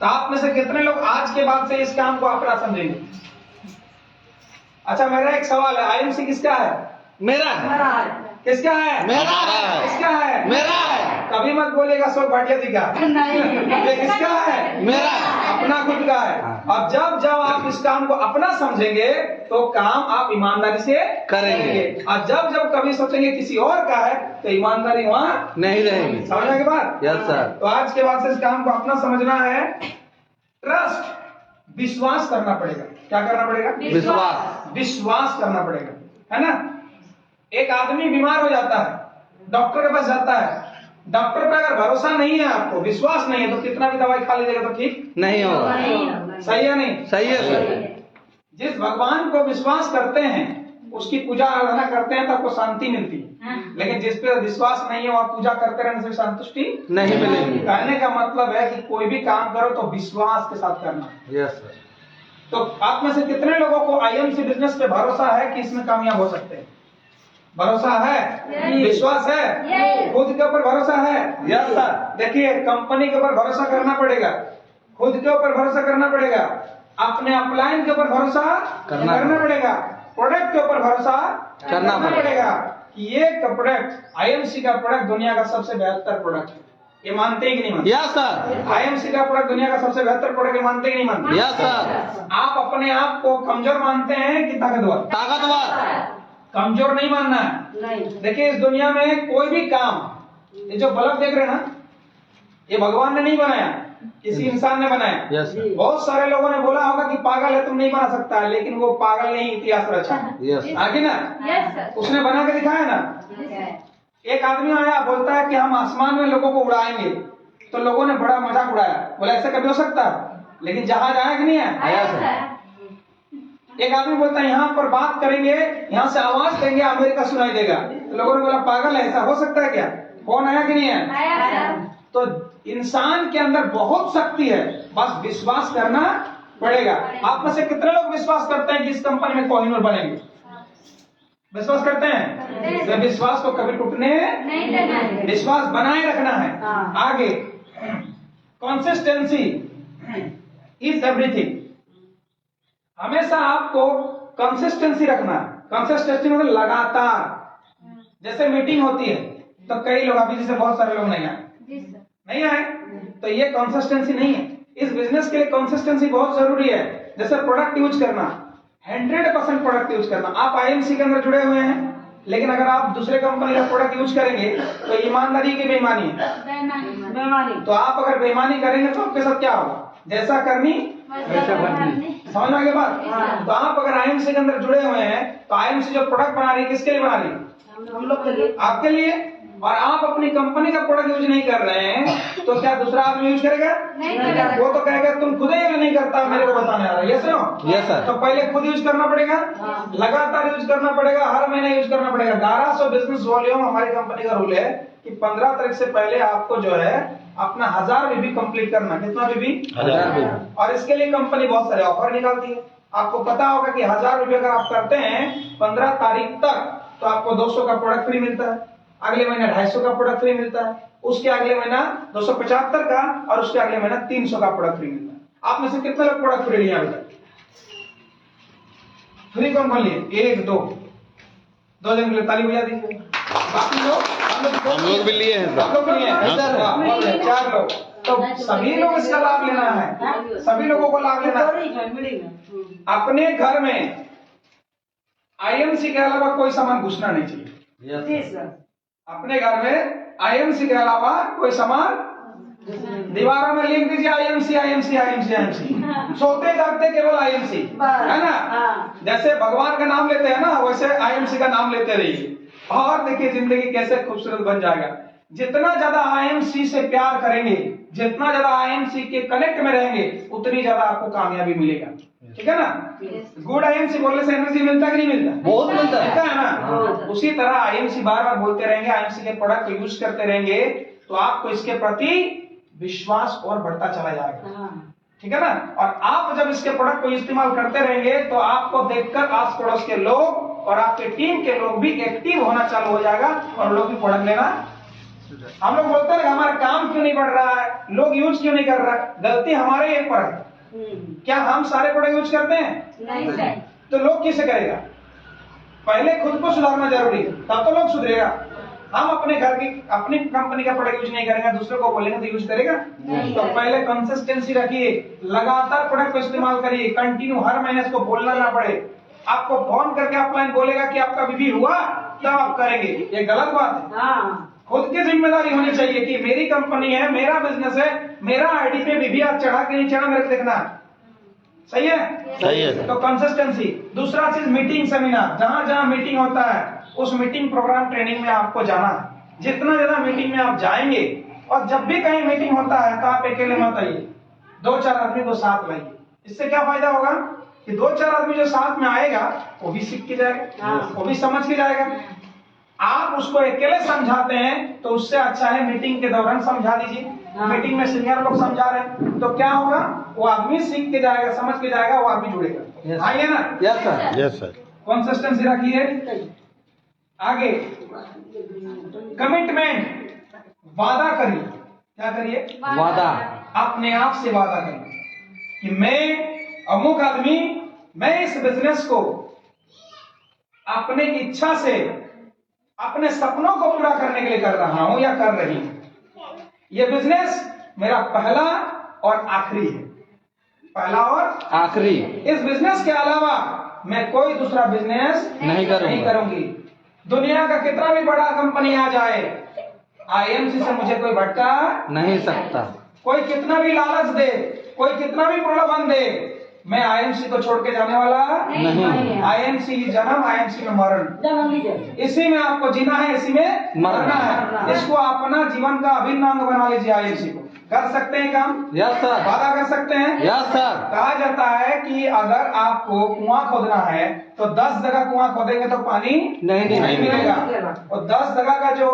तो आप में से कितने लोग आज के बाद से इस काम को अपना समझेंगे? अच्छा, मेरा एक सवाल है, आईएमसी किसका है? मेरा है। किसका है? मेरा है। किसका है? मेरा है। कभी मत बोलेगा अशोक भाटिया जी का। ये किसका है? मेरा है। अपना खुद का है। अब जब आप इस काम को अपना समझेंगे तो काम आप ईमानदारी से करेंगे। और जब कभी सोचेंगे किसी और का है तो ईमानदारी वहाँ नहीं रहेगी। समझने के बाद? Yes sir. तो आज के बाद से इस काम को अपना समझना है। ट्रस्ट, विश्वास करना पड़ेगा। क्या करना पड़ेगा? विश्वास करना पड़ेगा, है ना? एक आदमी बीमार हो जाता है, डॉक्टर के पास जाता है, डॉक्टर पे अगर भरोसा नहीं है, आपको विश्वास नहीं है, तो कितना भी दवाई खा लीजिएगा तो ठीक नहीं होगा। सही है नहीं? सही है सर। जिस भगवान को विश्वास करते हैं, उसकी पूजा आराधना करते हैं तो आपको शांति मिलती है। लेकिन जिस पे विश्वास नहीं है, आप पूजा करते रहने से संतुष्टि नहीं मिलेगी। कहने का मतलब है कि कोई भी काम करो तो विश्वास के साथ करना। Yes sir. तो आप में से कितने लोगों को आईएमसी बिजनेस पे भरोसा है कि इसमें कामयाब हो सकते हैं? भरोसा है? विश्वास है? खुद के ऊपर भरोसा है? Yes sir. देखिए, कंपनी के ऊपर भरोसा करना पड़ेगा, खुद के ऊपर भरोसा करना पड़ेगा, अपने अपलाइन के ऊपर भरोसा करना पड़ेगा, प्रोडक्ट के ऊपर भरोसा करना पड़ेगा कि ये प्रोडक्ट, आईएमसी का प्रोडक्ट दुनिया का सबसे बेहतर प्रोडक्ट है। ये मानते हैं कि नहीं मानते? Yes sir. आईएमसी का प्रोडक्ट दुनिया का सबसे बेहतर प्रोडक्ट, ये मानते हैं कि नहीं मानते? Yes sir. आप अपने आप को कमजोर मानते हैं कि ताकतवर? ताकतवर। कमजोर नहीं मानना है। देखिए, इस दुनिया में कोई भी काम, ये जो बल्ब देख रहे हैं ना, ये भगवान ने नहीं बनाया, किसी इंसान ने बनाया। Yes sir. बहुत सारे लोगों ने बोला होगा कि पागल है, तुम नहीं बना सकता है, लेकिन वो पागल नहीं, इतिहास रचा। यस। आगे ना, उसने बना के दिखाया ना। एक आदमी आया, बोलता है कि हम आसमान में लोगों को उड़ाएंगे, तो लोगों ने बड़ा मजाक उड़ाया, बोला ऐसा कभी हो सकता है? लेकिन जहाज आया कि नहीं आया? सर। एक आदमी बोलता है यहाँ पर बात करेंगे, यहाँ से आवाज देंगे, अमेरिका सुनाई देगा, तो लोगों ने बोला पागल है, ऐसा हो सकता है क्या? फोन आया कि नहीं आया? तो इंसान के अंदर बहुत शक्ति है, बस विश्वास करना पड़ेगा। आप में से कितने लोग विश्वास करते हैं कि इस कंपनी में कोहिनूर बनेंगे? विश्वास करते हैं? तो विश्वास को कभी टूटने नहीं देना है। विश्वास बनाए रखना है। आगे, कंसिस्टेंसी इज एवरीथिंग। हमेशा आपको कंसिस्टेंसी रखना है। कंसिस्टेंसी मतलब लगातार। जैसे मीटिंग होती है तो कई लोग, अभी जैसे बहुत सारे लोग नहीं आए, तो ये कंसिस्टेंसी नहीं है। इस बिजनेस के लिए कंसिस्टेंसी बहुत जरूरी है। जैसे प्रोडक्ट यूज करना, 100% प्रोडक्ट यूज करना। आप आईएमसी के अंदर जुड़े हुए हैं, लेकिन अगर आप दूसरे कंपनी का प्रोडक्ट यूज करेंगे तो ईमानदारी की बेईमानी है। बेमानी। तो आप अगर बेईमानी करेंगे तो आपके साथ क्या होगा? जैसा करनी वैसा भरनी। समझ में आ गया बात? तो आप अगर आईएमसी के अंदर जुड़े हुए हैं तो आईएमसी जो प्रोडक्ट बना रही है किसके लिए बना रही है? हम लोग के लिए। आपके लिए। और आप अपनी कंपनी का प्रोडक्ट यूज नहीं कर रहे हैं तो क्या दूसरा आदमी यूज करेगा? नहीं करेगा। वो तो कहेगा तुम खुद ही यूज नहीं करता, मेरे को बताने आ रहा है। Yes no? Yes sir. तो पहले खुद यूज करना पड़ेगा, लगातार यूज करना पड़ेगा, हर महीने यूज करना पड़ेगा। 1200 बिजनेस वॉल्यूम हमारी कंपनी का रूल है कि 15 तारीख से पहले आपको जो है अपना 1000 बीबी कंप्लीट करना। कितना बीबी? 1000 बीबी। और इसके लिए कंपनी बहुत सारे ऑफर निकालती है। आपको पता होगा कि 1000 रुपए अगर आप करते हैं 15 तारीख तक तो आपको 200 का प्रोडक्ट फ्री मिलता है, अगले महीने 250 का प्रोडक्ट फ्री मिलता है, उसके अगले महीना 275 का, और उसके अगले महीना 300 का प्रोडक्ट फ्री मिलता है। आप में से कितने लोग प्रोडक्ट फ्री लिए अभी तक? फ्री कौन कौन लिए? 1 2 जन के लिए ताली बजा दीजिए। बाकी लोग हम लोग भी लिए हैं हम सर। लोग लिए हैं। हाँ। 4 लोग। तो सभी लोग इसका लाभ लेना है, सभी लोगों को लाभ लेना है। अपने घर में आईएमसी के अलावा कोई सामान घुसना नहीं चाहिए। जी सर। अपने घर में आईएमसी के अलावा कोई सामान, दीवारों में लिख दीजिए आईएमसी आईएमसी आईएमसी आईएमसी। सोते जागते केवल आईएमसी, है ना? हाँ। जैसे भगवान का नाम लेते हैं ना, वैसे आईएमसी का नाम लेते रहिए और देखिए जिंदगी कैसे खूबसूरत बन जाएगा। जितना ज्यादा आईएमसी से प्यार करेंगे, जितना ज्यादा आईएमसी के कनेक्ट में रहेंगे, उतनी ज्यादा आपको कामयाबी मिलेगा। ठीक है ना? गुड आईएमसी बोलने से एनर्जी मिलता कि नहीं मिलता? बहुत मिलता है ना? उसी तरह आईएमसी बार बार बोलते रहेंगे, आईएमसी के प्रोडक्ट को यूज करते रहेंगे तो आपको इसके प्रति विश्वास और बढ़ता चला जाएगा। ठीक है ना? और आप जब इसके प्रोडक्ट को इस्तेमाल करते रहेंगे तो आपको देखकर आस पड़ोस के लोग और आपके टीम के लोग भी एक्टिव होना चालू हो जाएगा और लोग भी प्रोडक्ट लेना। हम लोग बोलते हैं हमारा काम क्यों नहीं बढ़ रहा है, लोग यूज क्यों नहीं कर रहा है? गलती हमारे एक पर है। क्या हम सारे प्रोडक्ट यूज करते हैं? नहीं सर। तो लोग किसे करेगा? पहले खुद को सुधारना जरूरी है, तब तो लोग सुधरेगा। हम अपने घर की अपनी कंपनी का प्रोडक्ट यूज नहीं करेंगे, दूसरे को बोलेंगे तो यूज करेगा? तो पहले कंसिस्टेंसी रखिए, लगातार प्रोडक्ट को इस्तेमाल करिए, कंटिन्यू, हर महीने इसको बोलना ना पड़े। आपको फोन करके अपलाइन बोलेगा कि आपका बीबी हुआ तब आप करेंगे, ये गलत बात है। खुद की जिम्मेदारी होनी चाहिए कि मेरी कंपनी है, मेरा बिजनेस है, मेरा आईडी पे बीबी आप चढ़ा के नहीं चढ़ा मेरे को देखना। सही है? सही है। तो कंसिस्टेंसी। दूसरा चीज मीटिंग सेमिनार, जहां जहां मीटिंग होता है उस मीटिंग प्रोग्राम ट्रेनिंग में आपको जाना है। जितना ज्यादा मीटिंग में आप जाएंगे, और जब भी कहीं मीटिंग होता है तो आप अकेले मत आइए, 2-4 आदमी को साथ लाइए। इससे क्या फायदा होगा कि 2-4 आदमी जो साथ में आएगा वो भी सीख के जाएगा, वो भी समझ के जाएगा। आप उसको अकेले समझाते हैं तो उससे अच्छा है मीटिंग के दौरान समझा दीजिए। मीटिंग में सीनियर लोग समझा रहे हैं तो क्या होगा, वो आदमी सीख के जाएगा, समझ के जाएगा, वो आदमी जुड़ेगा। आइए ना? Yes sir. Yes sir. Consistency रखिए। आगे कमिटमेंट, वादा करिए। क्या करिए? वादा। अपने आप से वादा करिए कि मैं अमुक आदमी, मैं इस बिजनेस को अपने इच्छा से, अपने सपनों को पूरा करने के लिए कर रहा हूं या कर रही हूं। यह बिजनेस मेरा पहला और आखिरी है, पहला और आखिरी। इस बिजनेस के अलावा मैं कोई दूसरा बिजनेस नहीं करूंगी। दुनिया का कितना भी बड़ा कंपनी आ जाए, आईएमसी से मुझे कोई भटका नहीं सकता। कोई कितना भी लालच दे, कोई कितना भी प्रलोभन दे, मैं आईएमसी को छोड़ के जाने वाला नहीं। आईएमसी जन्म, आईएमसी में मरण। इसी में आपको जीना है, इसी में मरना है। इसको अपना जीवन का अभिन्न अंग बना लीजिए। आईएमसी को कर सकते हैं काम? Yes sir. वादा कर सकते हैं? Yes sir. कहा जाता है कि अगर आपको कुआं खोदना है तो 10 जगह कुआं खोदेंगे तो पानी नहीं मिलेगा, और 10 जगह का जो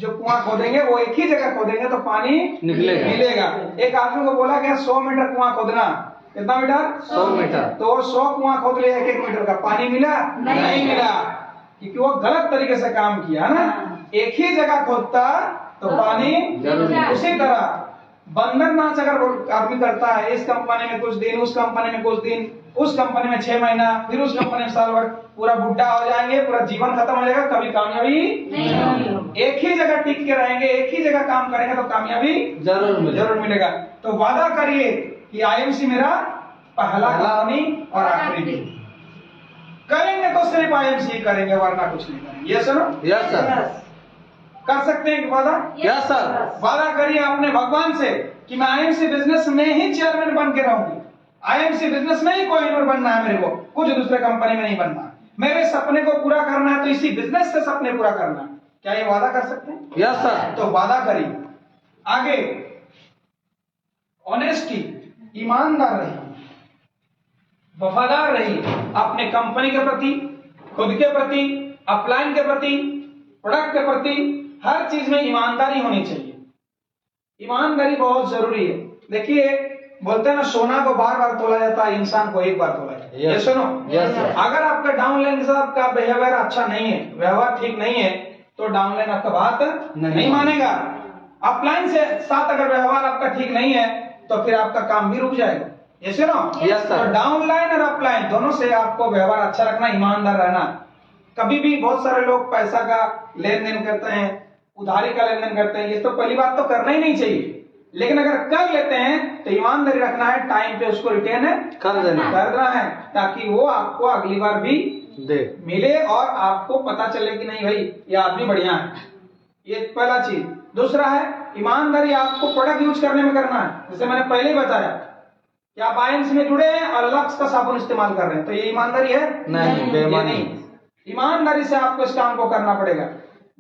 कुआं खोदेंगे वो एक ही जगह खोदेंगे तो पानी मिलेगा। एक आदमी को बोला गया 100 मीटर कुआं खोदना। कितना मीटर? 100 मीटर। तो 100 कुआं खोद लिया, 1-1 मीटर का। पानी मिला? नहीं मिला, क्योंकि वो गलत तरीके से काम किया ना। एक ही जगह खोदता तो पानी जरूर। उसी तरह बंधन नाच अगर आदमी करता है, इस कंपनी में कुछ दिन, उस कंपनी में कुछ दिन, उस कंपनी में 6 महीना, फिर उस कंपनी में साल भर, पूरा बुढ़ा हो जाएंगे, पूरा जीवन खत्म हो जाएगा, कभी कामयाबी नहीं। एक ही जगह टिक के रहेंगे, एक ही जगह काम करेंगे तो कामयाबी जरूर मिलेगा। तो वादा करिए कि आईएमसी मेरा पहला कंपनी और आखिरी। करेंगे तो सिर्फ IMC करेंगे, वरना कुछ नहीं करेंगे। ये सुनो, यस सर, कर सकते हैं कि वादा? यस सर, वादा करिए अपने भगवान से कि मैं IMC बिजनेस में ही चेयरमैन बन के रहूंगी। IMC बिजनेस में ही कोहिनूर बनना है मेरे को, कुछ दूसरे कंपनी में नहीं बनना। मेरे सपने को पूरा करना है तो इसी बिजनेस से सपने पूरा करना है। क्या ये वादा कर सकते हैं? यस सर, तो वादा करिए। आगे, ऑनेस्टी, ईमानदार रहिए, वफादार रहिए अपने कंपनी के प्रति, खुद के प्रति, अपलाइन के प्रति, प्रोडक्ट के प्रति, हर चीज में ईमानदारी होनी चाहिए। ईमानदारी बहुत जरूरी है। देखिए, बोलते हैं ना, सोना को बार बार तोला जाता है, इंसान को एक बार तोला जाता है। ये सुनो, यस सर, अगर आपका डाउनलाइन के साथ आपका बिहेवियर अच्छा नहीं है, व्यवहार ठीक नहीं है, तो डाउनलाइन आपका बात नहीं मानेगा। अपलाइन से साथ अगर व्यवहार आपका ठीक नहीं है तो फिर आपका काम भी रुक जाएगा। ये सुनो, यस सर, तो डाउनलाइन और अपलाइन दोनों से आपको व्यवहार अच्छा रखना, ईमानदार रहना। कभी भी बहुत सारे लोग पैसा का लेन देन करते हैं, उधारी का लेन देन करते हैं, ये तो पहली बात तो करना ही नहीं चाहिए। लेकिन अगर कर लेते हैं तो ईमानदारी रखना है, टाइम पे उसको रिटर्न कर देना, करना है, ताकि वो आपको अगली बार भी दे, मिले और आपको पता चले कि नहीं भाई ये आदमी बढ़िया है। ये पहला चीज। दूसरा है ईमानदारी, आपको प्रोडक्ट यूज करने में करना है। जैसे मैंने पहले ही बताया कि आप IMC में जुड़े हैं और लक्स का साबुन इस्तेमाल कर रहे हैं, तो ये ईमानदारी है? नहीं, बेईमानी। नहीं। ईमानदारी से आपको इस काम को करना पड़ेगा।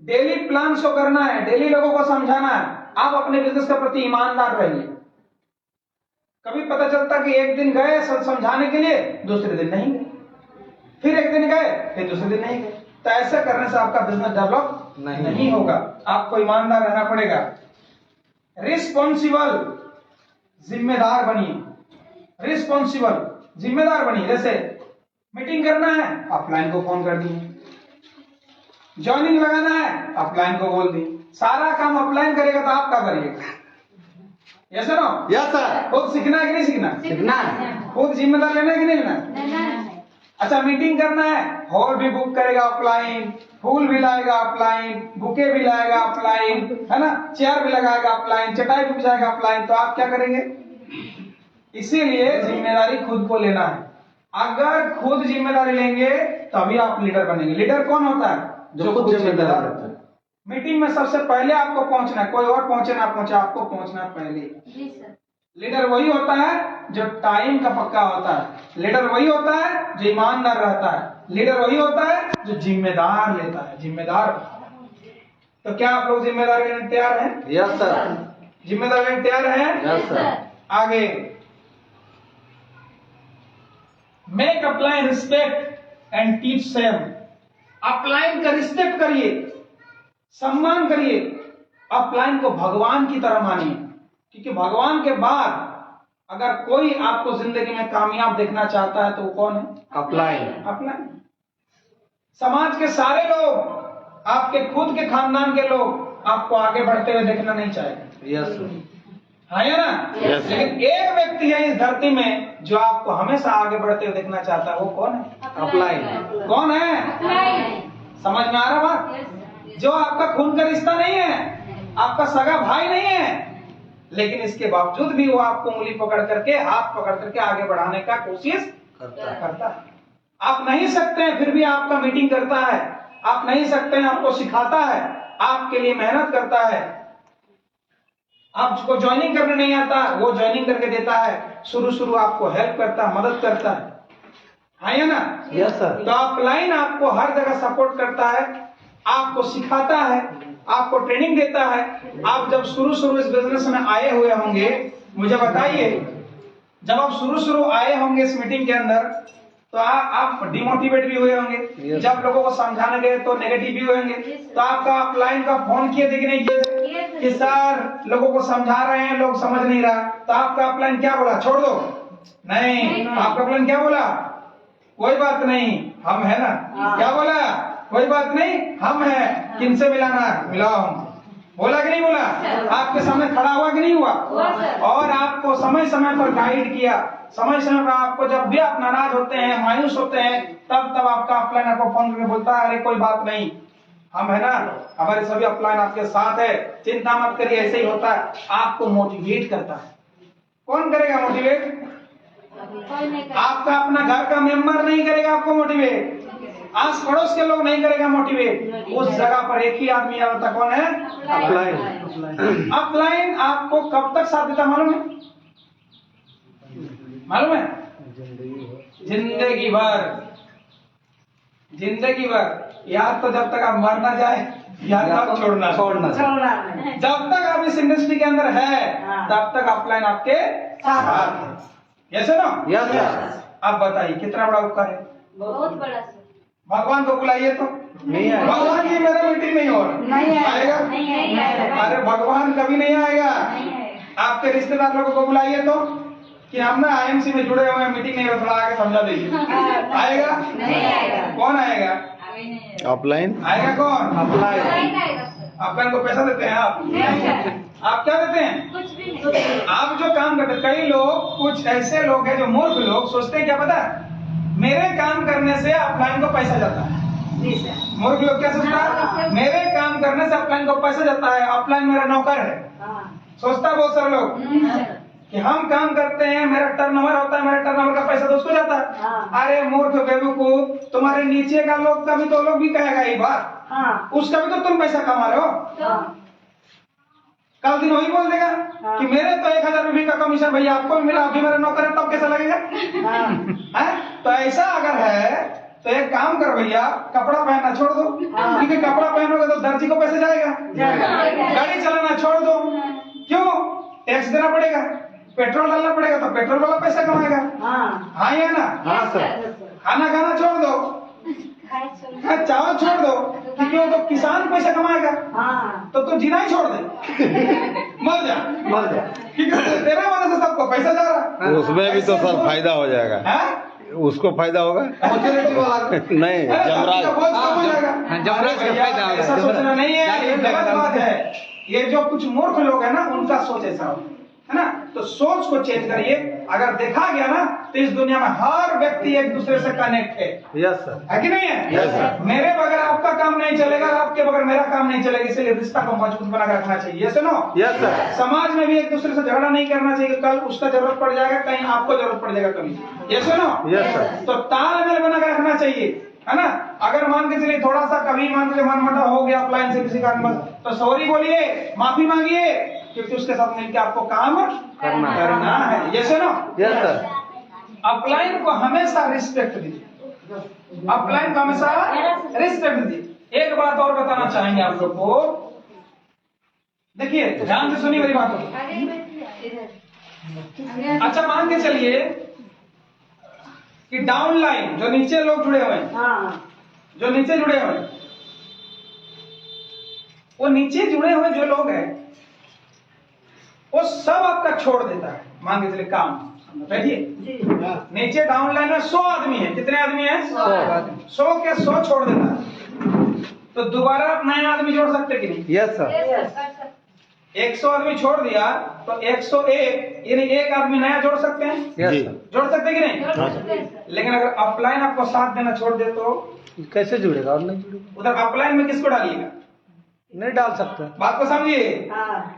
डेली प्लान शो करना है, डेली लोगों को समझाना है। आप अपने बिजनेस के प्रति ईमानदार रहिए। कभी पता चलता कि एक दिन गए समझाने के लिए, दूसरे दिन नहीं गए, फिर एक दिन गए, फिर दूसरे दिन नहीं गए, तो ऐसा करने से आपका बिजनेस डेवलप नहीं होगा। आपको ईमानदार रहना पड़ेगा। रिस्पॉन्सिबल, जिम्मेदार बनिए। रिस्पॉन्सिबल, जिम्मेदार बनिए। जैसे मीटिंग करना है, अपलाइन को फोन कर दिए, ज्वाइनिंग लगाना है, अपलाइन को बोल दी। सारा काम अपलाइन करेगा तो आप क्या करिएगा? यस सर, यस सर, खुद सीखना है कि नहीं सीखना? सीखना, खुद जिम्मेदार लेना है कि नहीं लेना? अच्छा, मीटिंग करना है, हॉल भी बुक करेगा अपलाइन, फूल भी लाएगा अपलाइन, बुके भी लाएगा अपलाइन, है ना, चेयर भी लगाएगा अपलाइन, चटाई भी बिछाएगा अपलाइन, तो आप क्या करेंगे? इसीलिए जिम्मेदारी खुद को लेना है। अगर खुद जिम्मेदारी लेंगे तभी आप लीडर बनेंगे। लीडर कौन होता है? जो खुद जिम्मेदार रहता है। मीटिंग में सबसे पहले आपको पहुंचना है, कोई और पहुंचे ना पहुंचे, आपको पहुंचना पहले। जी सर। लीडर वही होता है जो टाइम का पक्का होता है। लीडर वही होता है जो ईमानदार रहता है। लीडर वही होता है जो जिम्मेदार लेता है, जिम्मेदार। तो क्या आप लोग जिम्मेदारी लेने तैयार हैं? यस सर, जिम्मेदारी लेने तैयार हैं? यस सर, आगे, make upline respect and teach same. Upline का रिस्पेक्ट करिए, सम्मान करिए। अपलाइन को भगवान की तरह मानिए, क्योंकि भगवान के बाद अगर कोई आपको जिंदगी में कामयाब देखना चाहता है तो वो कौन है? Upline, upline. समाज के सारे लोग, आपके खुद के खानदान के लोग आपको आगे बढ़ते हुए देखना नहीं चाहेंगे। यस सर, हाँ या ना? Yes, sir. लेकिन एक व्यक्ति है इस धरती में जो आपको हमेशा आगे बढ़ते हुए देखना चाहता है, वो कौन है? अपलाइन, कौन है? समझ में आ रहा बात? जो आपका खून का रिश्ता नहीं है, आपका सगा भाई नहीं है, लेकिन इसके बावजूद भी वो आपको उंगली पकड़ करके, हाथ पकड़ करके आगे बढ़ाने का कोशिश करता है। आप नहीं सकते हैं फिर भी आपका मीटिंग करता है। आप नहीं सकते हैं, आपको सिखाता है, आपके लिए मेहनत करता है। आपको ज्वाइनिंग करने नहीं आता, वो ज्वाइनिंग करके देता है। शुरू आपको हेल्प करता है, मदद करता है या ना? यस सर, तो अपलाइन आपको हर जगह सपोर्ट करता है, आपको सिखाता है, आपको ट्रेनिंग देता है। आप जब शुरू इस बिजनेस में आए हुए होंगे, मुझे बताइए, जब आप शुरू आए होंगे इस मीटिंग के अंदर, तो आप डिमोटिवेट भी हुए होंगे। Yes. जब लोगों को समझाने गए तो नेगेटिव भी हुए होंगे। तो आपका अपलाइन का फोन किए थे कि नहीं किए कि सर लोगों को समझा रहे हैं, लोग समझ नहीं रहा, तो आपका अपलाइन क्या बोला? छोड़ दो। नहीं, आपका अपलाइन क्या बोला? कोई बात नहीं, हम है ना। क्या बोला? कोई बात नहीं, हम हैं, किनसे मिलाना है मिलाओ। हम बोला कि नहीं बोला? आपके सामने खड़ा हुआ कि नहीं हुआ? और आपको समय पर गाइड किया। समय पर आपको, जब भी आप नाराज होते हैं, मायूस होते हैं, तब आपका अपलाइन आपको फोन करके बोलता है, अरे कोई बात नहीं, हम है ना, हमारे सभी अपलाइन आपके साथ है, चिंता मत करिए, ऐसे ही होता है। आपको मोटिवेट करता है। कौन करेगा मोटिवेट? आपका अपना घर का मेंबर नहीं करेगा आपको मोटिवेट, आस पड़ोस के लोग नहीं करेगा मोटिवेट, उस जगह पर एक ही आदमी आता, कौन है? अपलाइन। अपलाइन आपको कब तक साथ देता मालूम है? मालूम है? जिंदगी भर, जिंदगी भर, या तो जब तक आप मर ना जाए या तब छोड़ना छोड़ना। जब तक आप इस इंडस्ट्री के अंदर है तब तक अपलाइन आपके साथ है। यस ना? Yes sir. अब बताइए कितना बड़ा उपकार है। बहुत बड़ा सर। भगवान को बुलाइए तो नहीं आएगा। भगवान की मेरा मीटिंग नहीं हो नहीं रहा, आएगा? नहीं आएगा। अरे भगवान कभी नहीं आएगा। नहीं आएगा। आपके रिश्तेदार लोगों को बुलाइए तो कि हम ना IMC में जुड़े हुए हैं, मीटिंग नहीं हो रहा, थोड़ा आगे समझा दीजिए, आएगा? नहीं आएगा। कौन आएगा? अभी नहीं आएगा। अपलाइन। आएगा कौन? अपलाइन। नहीं आएगा सर। आपका इनको पैसा देते हैं आप? आप क्या देते हैं? कुछ भी नहीं। आप जो काम करते हैं, कई लोग, कुछ ऐसे लोग हैं जो मूर्ख लोग सोचते हैं क्या पता है, मेरे काम करने से अपलाइन को पैसा जाता है। मूर्ख लोग क्या सोचता है, मेरे काम करने से अपलाइन को पैसा जाता है, अपलाइन मेरा नौकर है। सोचता है बहुत सारे लोग कि हम काम करते हैं, मेरा टर्नओवर होता है, मेरा टर्नओवर का पैसा तो उसको जाता है। अरे मूर्ख बेवकूफ, तुम्हारे नीचे का लोग का भी तो लोग भी कहेगा ये बात, उसका भी तो तुम पैसा कमा रहे हो। कल दिन वही बोल देगा कि मेरे तो 1000 रुपये का कमीशन भैया आपको भी मिला, अभी मेरा नौकर है, तब कैसा लगेगा? हैं? तो ऐसा अगर है तो एक काम कर भैया, कपड़ा पहनना छोड़ दो, क्योंकि कपड़ा पहनोगे तो दर्जी को पैसे जाएगा। गाड़ी चलाना छोड़ दो, क्यों? टैक्स देना पड़ेगा, पेट्रोल डालना पड़ेगा, तो पेट्रोल वाला पैसा कमाएगा। हाँ या ना? हाँ सर। खाना खाना छोड़ दो, चावल छोड़ दो, क्योंकि वो तो किसान पैसा कमाएगा। तो तू जीना ही छोड़ दे, मर जा, मर जा। क्योंकि तेरे वजह से सबको पैसा जा रहा है। उसमें भी तो सर फायदा हो जाएगा, हैं? उसको फायदा होगा। ऑपॉर्चुनिटी वाला। नहीं, जमराज का बोझ कम हो जाएगा। जमराज का भैया, फायदा होगा। ऐसा सोचना नहीं है, ये गलत बात है। ये जो कुछ मूर्ख लोग है ना, उनका सोच ऐसा है ना, तो सोच को चेंज करिए। अगर देखा गया ना तो इस दुनिया में हर व्यक्ति एक दूसरे से कनेक्ट है। Yes sir. है कि नहीं है? Yes, sir. मेरे बगैर आपका काम नहीं चलेगा, आपके बगैर मेरा काम नहीं चलेगा, इसलिए रिश्ता को मजबूत बना कर रखना चाहिए। ये सुनो, यस सर। समाज में भी एक दूसरे से झगड़ा नहीं करना चाहिए, कल उसका जरूरत पड़ जाएगा, कहीं आपको जरूरत पड़ जाएगा कभी। ये सुनो, यस सर। तो तालमेल बना कर रखना चाहिए, है ना? अगर मान के चलिए थोड़ा सा कभी मान के मनमुटाव हो गया अपलाइन से किसी कारण, तो सॉरी बोलिए, माफी मांगिए, क्योंकि उसके साथ मिलकर आपको काम करना है। ये सुनो, यस सर। अपलाइन को हमेशा रिस्पेक्ट दीजिए, अपलाइन को हमेशा रिस्पेक्ट दीजिए। एक बात और बताना चाहेंगे आप लोग को, देखिए ध्यान से सुनिए मेरी बात को। अच्छा मान के चलिए कि डाउनलाइन जो नीचे लोग जुड़े हुए हैं, जो नीचे जुड़े हुए हैं, वो नीचे जुड़े हुए जो लोग हैं वो सब आपका छोड़ देता है। मान के चलिए काम, बैठिए, नीचे डाउनलाइन में 100 आदमी है, कितने आदमी है? 100 के 100 छोड़ देता है, तो दोबारा आप नए आदमी जोड़ सकते कि नहीं? Yes sir. 100 आदमी छोड़ दिया तो 101 यानी एक आदमी नया जोड़ सकते हैं, यस जी। सर। जोड़ सकते कि नहीं? लेकिन अगर अपलाइन आपको साथ देना छोड़ दे तो कैसे जुड़ेगा और नहीं जुड़ेगा? उधर अपलाइन में किसको डालिएगा? नहीं डाल सकते। बात को समझिए,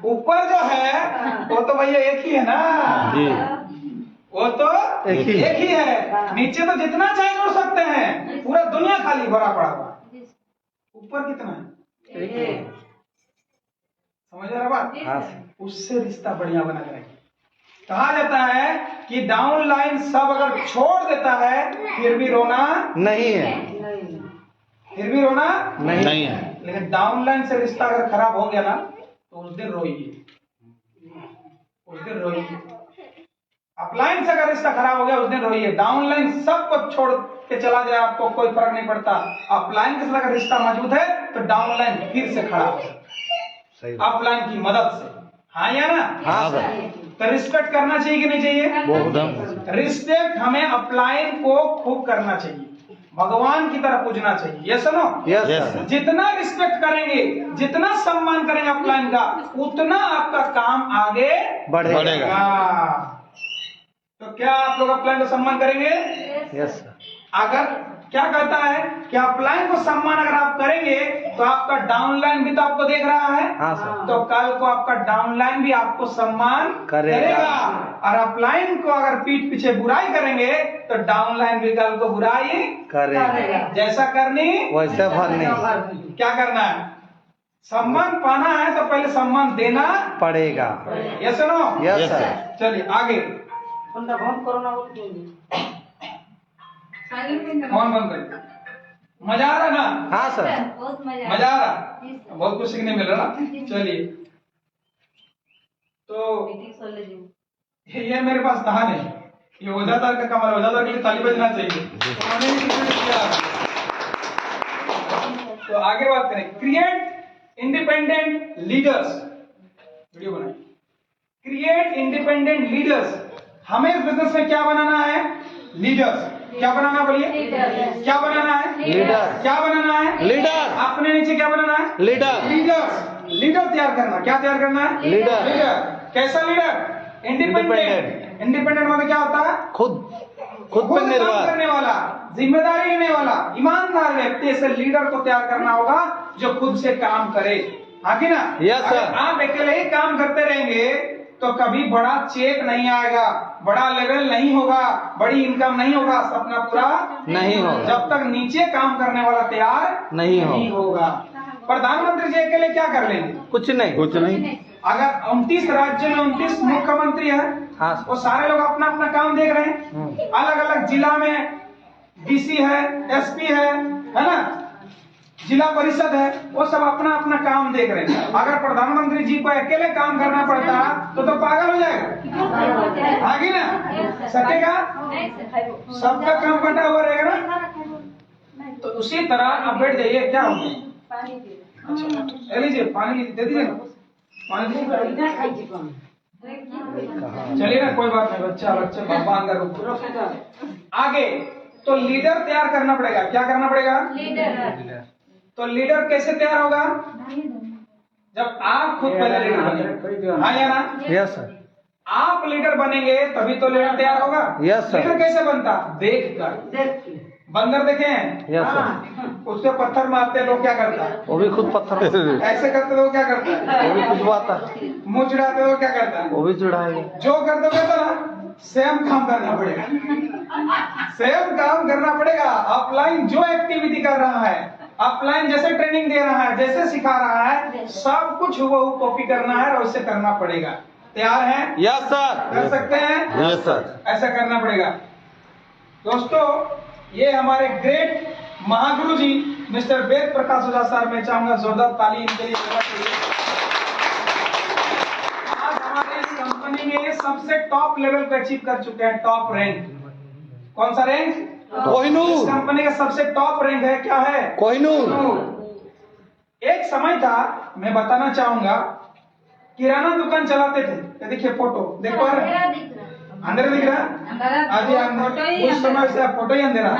ऊपर जो है वो तो भैया एक ही है ना, जी, वो तो एक ही। एक ही है। नीचे तो जितना चाहे जोड़ सकते हैं, पूरा दुनिया खाली भरा पड़ा हुआ, ऊपर कितना है? समझ रहा बात? हाँ सर। उससे रिश्ता बढ़िया बना के रखिए। कहा जाता है कि डाउनलाइन सब अगर छोड़ देता है फिर भी रोना नहीं है। फिर भी रोना नहीं है। लेकिन डाउनलाइन से रिश्ता अगर खराब हो गया ना तो उस दिन रोइए, उस दिन रोइए। अपलाइन से अगर रिश्ता खराब हो गया उस दिन रोइए। डाउनलाइन सबको छोड़ के चला जाए आपको कोई फर्क नहीं पड़ता, अपलाइन के साथ अगर रिश्ता मजबूत है तो डाउनलाइन फिर से खड़ा हो सही। अपलाइन की मदद से। हाँ या ना? हाँ सर। तो रिस्पेक्ट करना चाहिए कि नहीं चाहिए? एकदम। रिस्पेक्ट हमें अपलाइन को खूब करना चाहिए, भगवान की तरह पूजना चाहिए। ये सुनो, यस Yes, सर। sir. जितना रिस्पेक्ट करेंगे, जितना सम्मान करेंगे अपलाइन का, उतना आपका काम आगे बढ़ेगा। तो क्या आप लोग अपलाइन का सम्मान करेंगे? Yes sir. अगर क्या कहता है कि अपलाइन को सम्मान अगर आप करेंगे तो आपका डाउनलाइन भी तो आपको देख रहा है। हाँ सर। तो कल को आपका डाउनलाइन भी आपको सम्मान करेगा। और अपलाइन को अगर पीठ पीछे बुराई करेंगे तो डाउनलाइन भी कल को बुराई करेगा। जैसा करनी वैसे भरनी क्या करना है, सम्मान पाना है तो पहले सम्मान देना पड़ेगा। ये सुनो। Yes sir. चलिए आगे। फोन करो ना, वो बोलिए। कौन बंद कर, मजा आ रहा ना? हाँ सर। बहुत मजा मजा आ रहा, बहुत कुछ सीखने मिल रहा ना। चलिए तो ये मेरे पास कहा नहीं, ये ओझादार का कमाल, ओझादार के लिए ताली बजना चाहिए। तो उन्होंने भी किया। तो आगे बात करें, क्रिएट इंडिपेंडेंट लीडर्स। वीडियो बनाइए। Create independent leaders. हमें इस बिजनेस में क्या बनाना है? लीडर्स। क्या बनाना, बोलिए? क्या बनाना है? लीडर। क्या बनाना है? लीडर। अपने नीचे क्या बनाना है? लीडर। लीडर्स। लीडर तैयार करना। क्या तैयार करना है? लीडर। लीडर। कैसा लीडर? इंडिपेंडेंट। इंडिपेंडेंट मतलब क्या होता है? खुद खुद पर काम निर्भर। करने वाला, जिम्मेदारी लेने वाला, ईमानदार व्यक्ति। ऐसे लीडर को तैयार करना होगा जो खुद से काम करे। हाँ कि ना? Yes, sir. अगर आप अकेले ही काम करते रहेंगे तो कभी बड़ा चेक नहीं आएगा, बड़ा लेवल नहीं होगा, बड़ी इनकम नहीं होगा, सपना पूरा नहीं होगा जब तक नीचे काम करने वाला तैयार नहीं होगा। प्रधानमंत्री जी अकेले क्या कर लेंगे? कुछ नहीं। कुछ नहीं। अगर 29 राज्य में 29 मुख्यमंत्री है, हाँ वो सारे लोग अपना अपना काम देख रहे हैं। अलग अलग जिला में डीसी है, एसपी है ना, जिला परिषद है, वो सब अपना अपना काम देख रहे हैं। अगर प्रधानमंत्री जी को अकेले काम करना पड़ता तो पागल हो जाएगा। आगे ना सकेगा, सबका काम बटा हुआ रहेगा ना। तो उसी तरह आप बैठ जाइए। क्या हो गया? अच्छा लीजिए, पानी दे दीजिए ना, पानी दीजिए। चलिए ना, कोई बात नहीं, बच्चा पापा अंदर। आगे तो लीडर तैयार करना पड़ेगा। क्या करना पड़ेगा? लीडर। तो लीडर कैसे तैयार होगा? जब आप खुद पहले लीडर बनेंगे। हाँ या ना? Yes sir. आप लीडर बनेंगे तभी तो लीडर तैयार होगा। Yes sir. लीडर कैसे बनता? देख कर। बंदर देखे हैं? Yes sir. उसके पत्थर मारते लोग, क्या करता है? वो भी खुद पत्थर ऐसे करते लोग, क्या करता है? वो भी खुजवाता, मुंह चिढ़ाते लोग, क्या करता है? वो भी चढ़ाएगा। जो कर दोगे तो ना सेम काम करना पड़ेगा। सेम काम करना पड़ेगा। ऑफलाइन जो एक्टिविटी कर रहा है, ऑफलाइन जैसे ट्रेनिंग दे रहा है, जैसे सिखा रहा है, सब कुछ वो कॉपी करना है और उससे करना पड़ेगा। तैयार हैं? Yes sir. कर सकते हैं? Yes sir. ऐसा करना पड़ेगा। दोस्तों, ये हमारे ग्रेट महागुरु जी मिस्टर वेद प्रकाश ओझा सर, मैं चाहूंगा जोरदार ताली इनके लिए देना चाहिए। आज हमारे इस कंपनी में सबसे टॉप लेवल को अचीव कर चुके हैं, टॉप रैंक। कौन सा रैंक? कोहिनूर। इस कंपनी का सबसे टॉप रैंक है, क्या है? कोहिनूर। एक समय था, मैं बताना चाहूंगा, किराना दुकान चलाते थे। ये देखिए फोटो, देखो अंदर दिख रहा है। अजी उस समय से फोटो ही अंधेरा।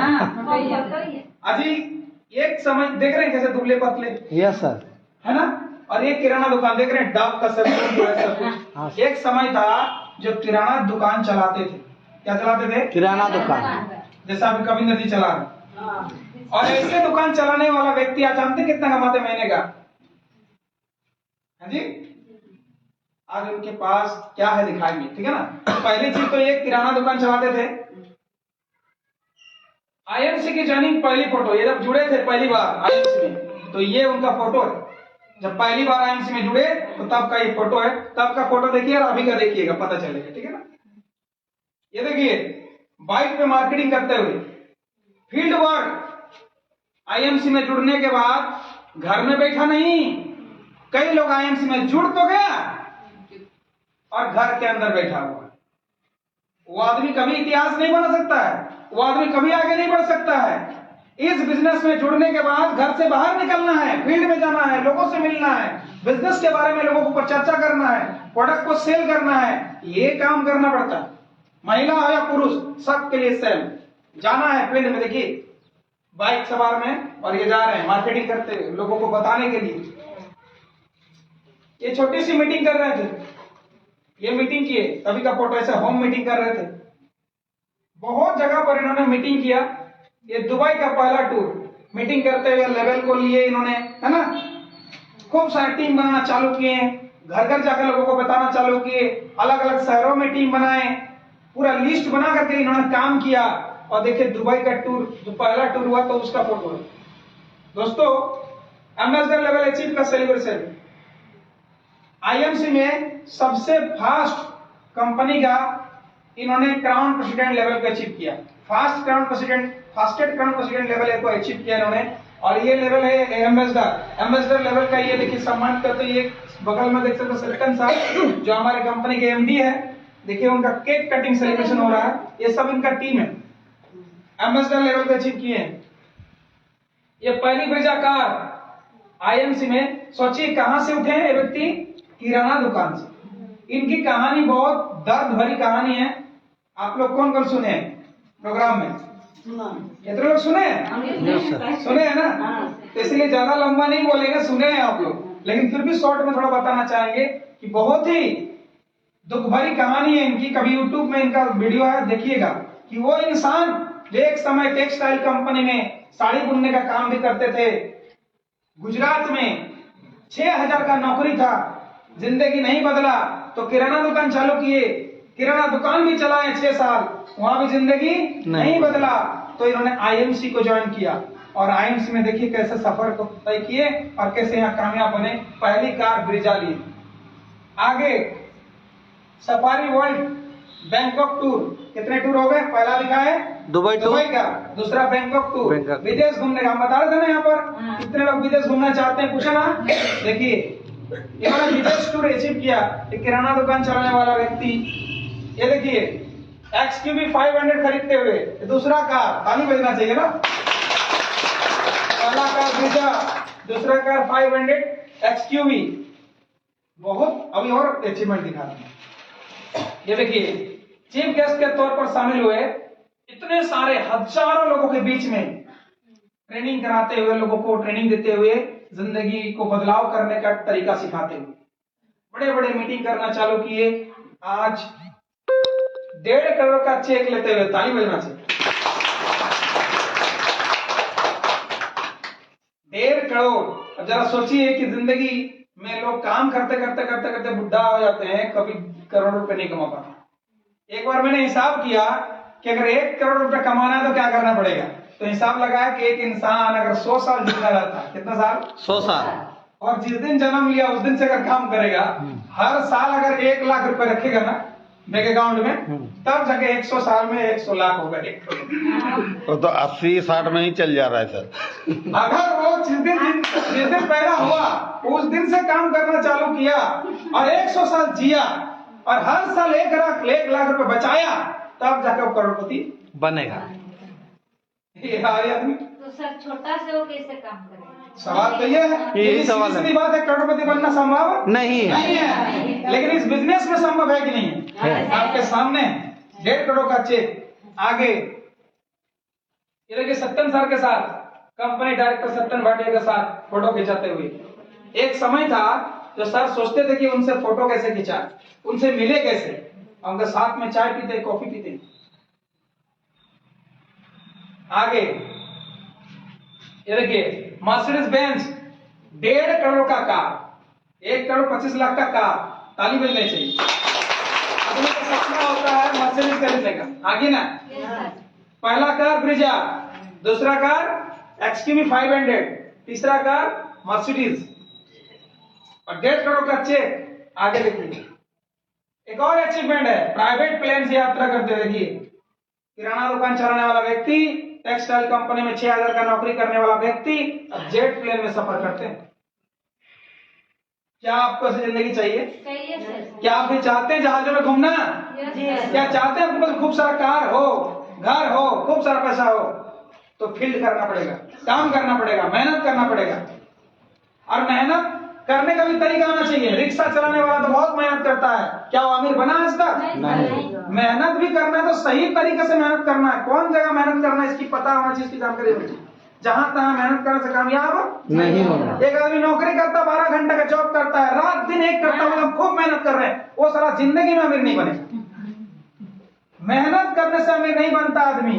अजी एक समय देख रहे हैं कैसे दुबले पतले, यस सर। है ना? और ये किराना दुकान देख रहे हैं, डाक का सब। एक समय था जो किराना दुकान चलाते थे। क्या चलाते थे? किराना दुकान। जैसा अभी कविंदर जी चला रहे। और ऐसे दुकान चलाने वाला व्यक्ति आज जानते कितना कमाते महीने का? हाँ जी, आज उनके पास क्या है दिखाएंगे, ठीक है ना? पहली चीज तो ये किराना दुकान चलाते थे। आईएमसी की ज्वाइनिंग पहली फोटो, ये जब जुड़े थे पहली बार आईएमसी में, तो ये उनका फोटो है। जब पहली बार आईएमसी में जुड़े तो तब का ये फोटो है। तब का फोटो देखिए और अभी का देखिएगा, पता चलेगा, ठीक है ना? ये देखिए, बाइक पे मार्केटिंग करते हुए, फील्ड वर्क। आईएमसी में जुड़ने के बाद घर में बैठा नहीं, कई लोग आईएमसी में जुड़ तो गया और घर के अंदर बैठा हुआ। वो आदमी कभी इतिहास नहीं बना सकता है, वो आदमी कभी आगे नहीं बढ़ सकता है। इस बिजनेस में जुड़ने के बाद घर से बाहर निकलना है, फील्ड में जाना है, लोगों से मिलना है, बिजनेस के बारे में लोगों को चर्चा करना है, प्रोडक्ट को सेल करना है, ये काम करना पड़ता है। महिला हो या पुरुष, सबके लिए सेम जाना है फील्ड में। देखिए बाइक सवार में, और ये जा रहे हैं मार्केटिंग करते हुए लोगों को बताने के लिए। ये छोटी सी मीटिंग कर रहे थे, ये मीटिंग किए, तभी का फोटो ऐसे होम मीटिंग कर रहे थे। बहुत जगह पर इन्होंने मीटिंग किया, ये दुबई का पहला टूर, मीटिंग करते हुए लेवल को लिए इन्होंने, है ना। खूब सारे टीम बनाना चालू किए, घर घर जाकर लोगों को बताना चालू किए, अलग अलग शहरों में टीम बनाए, पूरा लिस्ट बना करके इन्होंने काम किया। और देखिए दुबई का टूर जो पहला टूर हुआ तो उसका फोटो है दोस्तों। एम्बेसडर लेवल अचीव का सेलिब्रेशन आईएमसी में सबसे फास्ट कंपनी का इन्होंने क्राउन प्रेसिडेंट लेवल को अचीव किया। फास्टेस्ट क्राउन प्रेसिडेंट लेवल को अचीव किया इन्होंने। और ये लेवल है एम्बेसडर लेवल का। ये देखिए सम्मान करते, ये बगल में देख सकते सत्यन साहब जो हमारे कंपनी के एमडी है, देखिए उनका केक कटिंग सेलिब्रेशन हो रहा है। ये सब इनका टीम है, एम्बेसडर लेवल को अचीव किए हैं। ये पहली ब्रिजा कार आईएमसी में, सोचिए कहां से उठे हैं ये व्यक्ति, किराना दुकान से। इनकी कहानी बहुत दर्द भरी कहानी है। आप लोग कौन कौन सुने प्रोग्राम में? कितने लोग सुने है ना? तो इसलिए ज्यादा लंबा नहीं बोलेंगे, सुने हैं आप लोग, लेकिन फिर भी शॉर्ट में थोड़ा बताना चाहेंगे कि बहुत ही दुख भरी कहानी है इनकी। कभी यूट्यूब में इनका वीडियो है, देखिएगा कि वो इंसान जो एक समय टेक्सटाइल कंपनी में साड़ी बुनने का काम भी करते थे, गुजरात में 6000 का नौकरी था, जिंदगी नहीं बदला तो किराना दुकान चालू किए, किराना दुकान भी चलाए 6 साल, वहां भी जिंदगी नहीं बदला। तो इन्होंने आईएमसी को ज्वाइन किया और आईएमसी में देखिए कैसे सफर को तय किए और कैसे यहाँ कामयाब बने। पहली कार ब्रिजा ली। आगे सफारी वर्ल्ड बैंकॉक टूर, कितने टूर हो गए? पहला लिखा है दुबई का, दूसरा बैंकॉक टूर, विदेश घूमने का। हम बता रहे थे ना यहाँ पर कितने लोग विदेश घूमना चाहते हैं, पूछा ना। देखिए इन्होंने विदेश टूर अचीव किया। एक किराना दुकान चलाने वाला व्यक्ति, ये देखिए XUV 500 खरीदते हुए, दूसरा कार, ताली बजना चाहिए ना। पहला कार ब्रिजा, दूसरा कार 500 XUV। बहुत अभी और अचीवमेंट दिखा रहे हैं। ये देखिए चीफ गेस्ट के तौर पर शामिल हुए, इतने सारे हजारों लोगों के बीच में ट्रेनिंग कराते हुए, लोगों को ट्रेनिंग देते हुए, जिंदगी को बदलाव करने का तरीका सिखाते हुए बड़े बड़े मीटिंग करना चालू किए। आज 1.5 करोड़ का चेक लेते हुए, ताली बजना चाहिए। 1.5 करोड़। अब जरा सोचिए कि जिंदगी में लोग काम करते करते करते करते बुढ़ा हो जाते हैं, कभी करोड़ रुपए नहीं कमा पाते। एक बार मैंने हिसाब किया कि अगर 1 करोड़ रुपए कमाना है तो क्या करना पड़ेगा, तो हिसाब लगाया कि एक इंसान अगर 100 साल जिंदा रहता है, कितना साल? 100 साल। और जिस दिन जन्म लिया उस दिन से अगर काम करेगा, हर साल अगर 1 लाख रुपए रखेगा ना बैंक अकाउंट में, तब जाके 100 साल में 100 लाख होगा। तो 80-60 में ही चल जा रहा है सर। अगर वो जिस दिन पैदा हुआ उस दिन से काम करना चालू किया और 100 साल जिया और हर साल 1 लाख रुपए बचाया, तब जाके वो करोड़पति बनेगा। ये आदमी। तो सर छोटा से वो कैसे काम करेगा? सवाल तो ये है, यही सवाल है। सीधी बात है, करोड़पति बनना संभव नहीं है, लेकिन इस बिजनेस में संभव है कि नहीं है? आपके सामने 1.5 करोड़ का चेक। आगे ये देखिए सत्यन सर के साथ, कंपनी डायरेक्टर सत्यन भाटिया के साथ फोटो खिंचाते हुए। एक समय था जो सर सोचते थे कि उनसे फोटो कैसे खिंचाए, उनसे मिले कैसे, उनके साथ में चाय पीते, कॉफी पीते। आगे ये देखिए मर्सिडीज बेंज 1.5 करोड़ का कार, 1 करोड़ 25 लाख का कार, ताली बजनी चाहिए। आदमी का सपना होता है मर्सिडीज खरीदने का। आगे ना, पहला कार ब्रिजा, दूसरा कार XUV 500, तीसरा कार मर्सिडीज और 1.5 करोड़ का चेक। आगे देखिए एक और अचीवमेंट है, प्राइवेट प्लेन से यात्रा करते। देखिए किराना दुकान चलाने वाला व्यक्ति, टेक्सटाइल कंपनी में 6000 का नौकरी करने वाला व्यक्ति जेट प्लेन में सफर करते हैं। क्या आपको ऐसी जिंदगी चाहिए? चाहिए सर। क्या आप भी चाहते हैं जहाजों में घूमना? क्या चाहते हैं आपके पास खूब सारा कार हो, घर हो, खूब सारा पैसा हो? तो फील्ड करना पड़ेगा, काम करना पड़ेगा, मेहनत करना पड़ेगा। और मेहनत करने का भी तरीका होना चाहिए। रिक्शा चलाने वाला तो बहुत मेहनत करता है, क्या वो अमीर बना आज तक? नहीं। मेहनत भी करना है तो सही तरीके से मेहनत करना है। कौन जगह मेहनत करना है इसकी पता होना चाहिए, इसकी जानकारी होनी चाहिए। जहां तहां मेहनत करने से कामयाब नहीं होगा। एक आदमी नौकरी करता, 12 घंटे का जॉब करता है, रात दिन एक करता है, खूब मेहनत कर रहे हैं, वो सारा जिंदगी में अमीर नहीं बनेगा। मेहनत करने से अमीर नहीं बनता आदमी,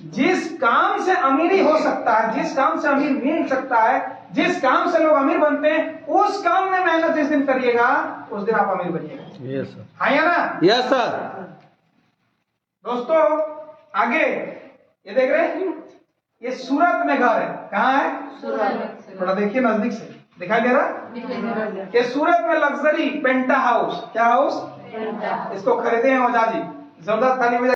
जिस काम से अमीरी हो सकता है, जिस काम से अमीर मिल सकता है, जिस काम से लोग अमीर बनते हैं, उस काम में मेहनत जिस दिन करिएगा उस दिन आप अमीर बनिएगा। यस सर, हाँ या ना यस सर। दोस्तों? आगे ये देख रहे हैं, ये सूरत में घर है। कहाँ है? थोड़ा देखिए नजदीक से, दिखाई दे रहा? ये सूरत में लग्जरी पेंटा हाउस, क्या हाउस, इसको खरीदे हैं ओझा जी, जबरदस्त ताली बजाइए।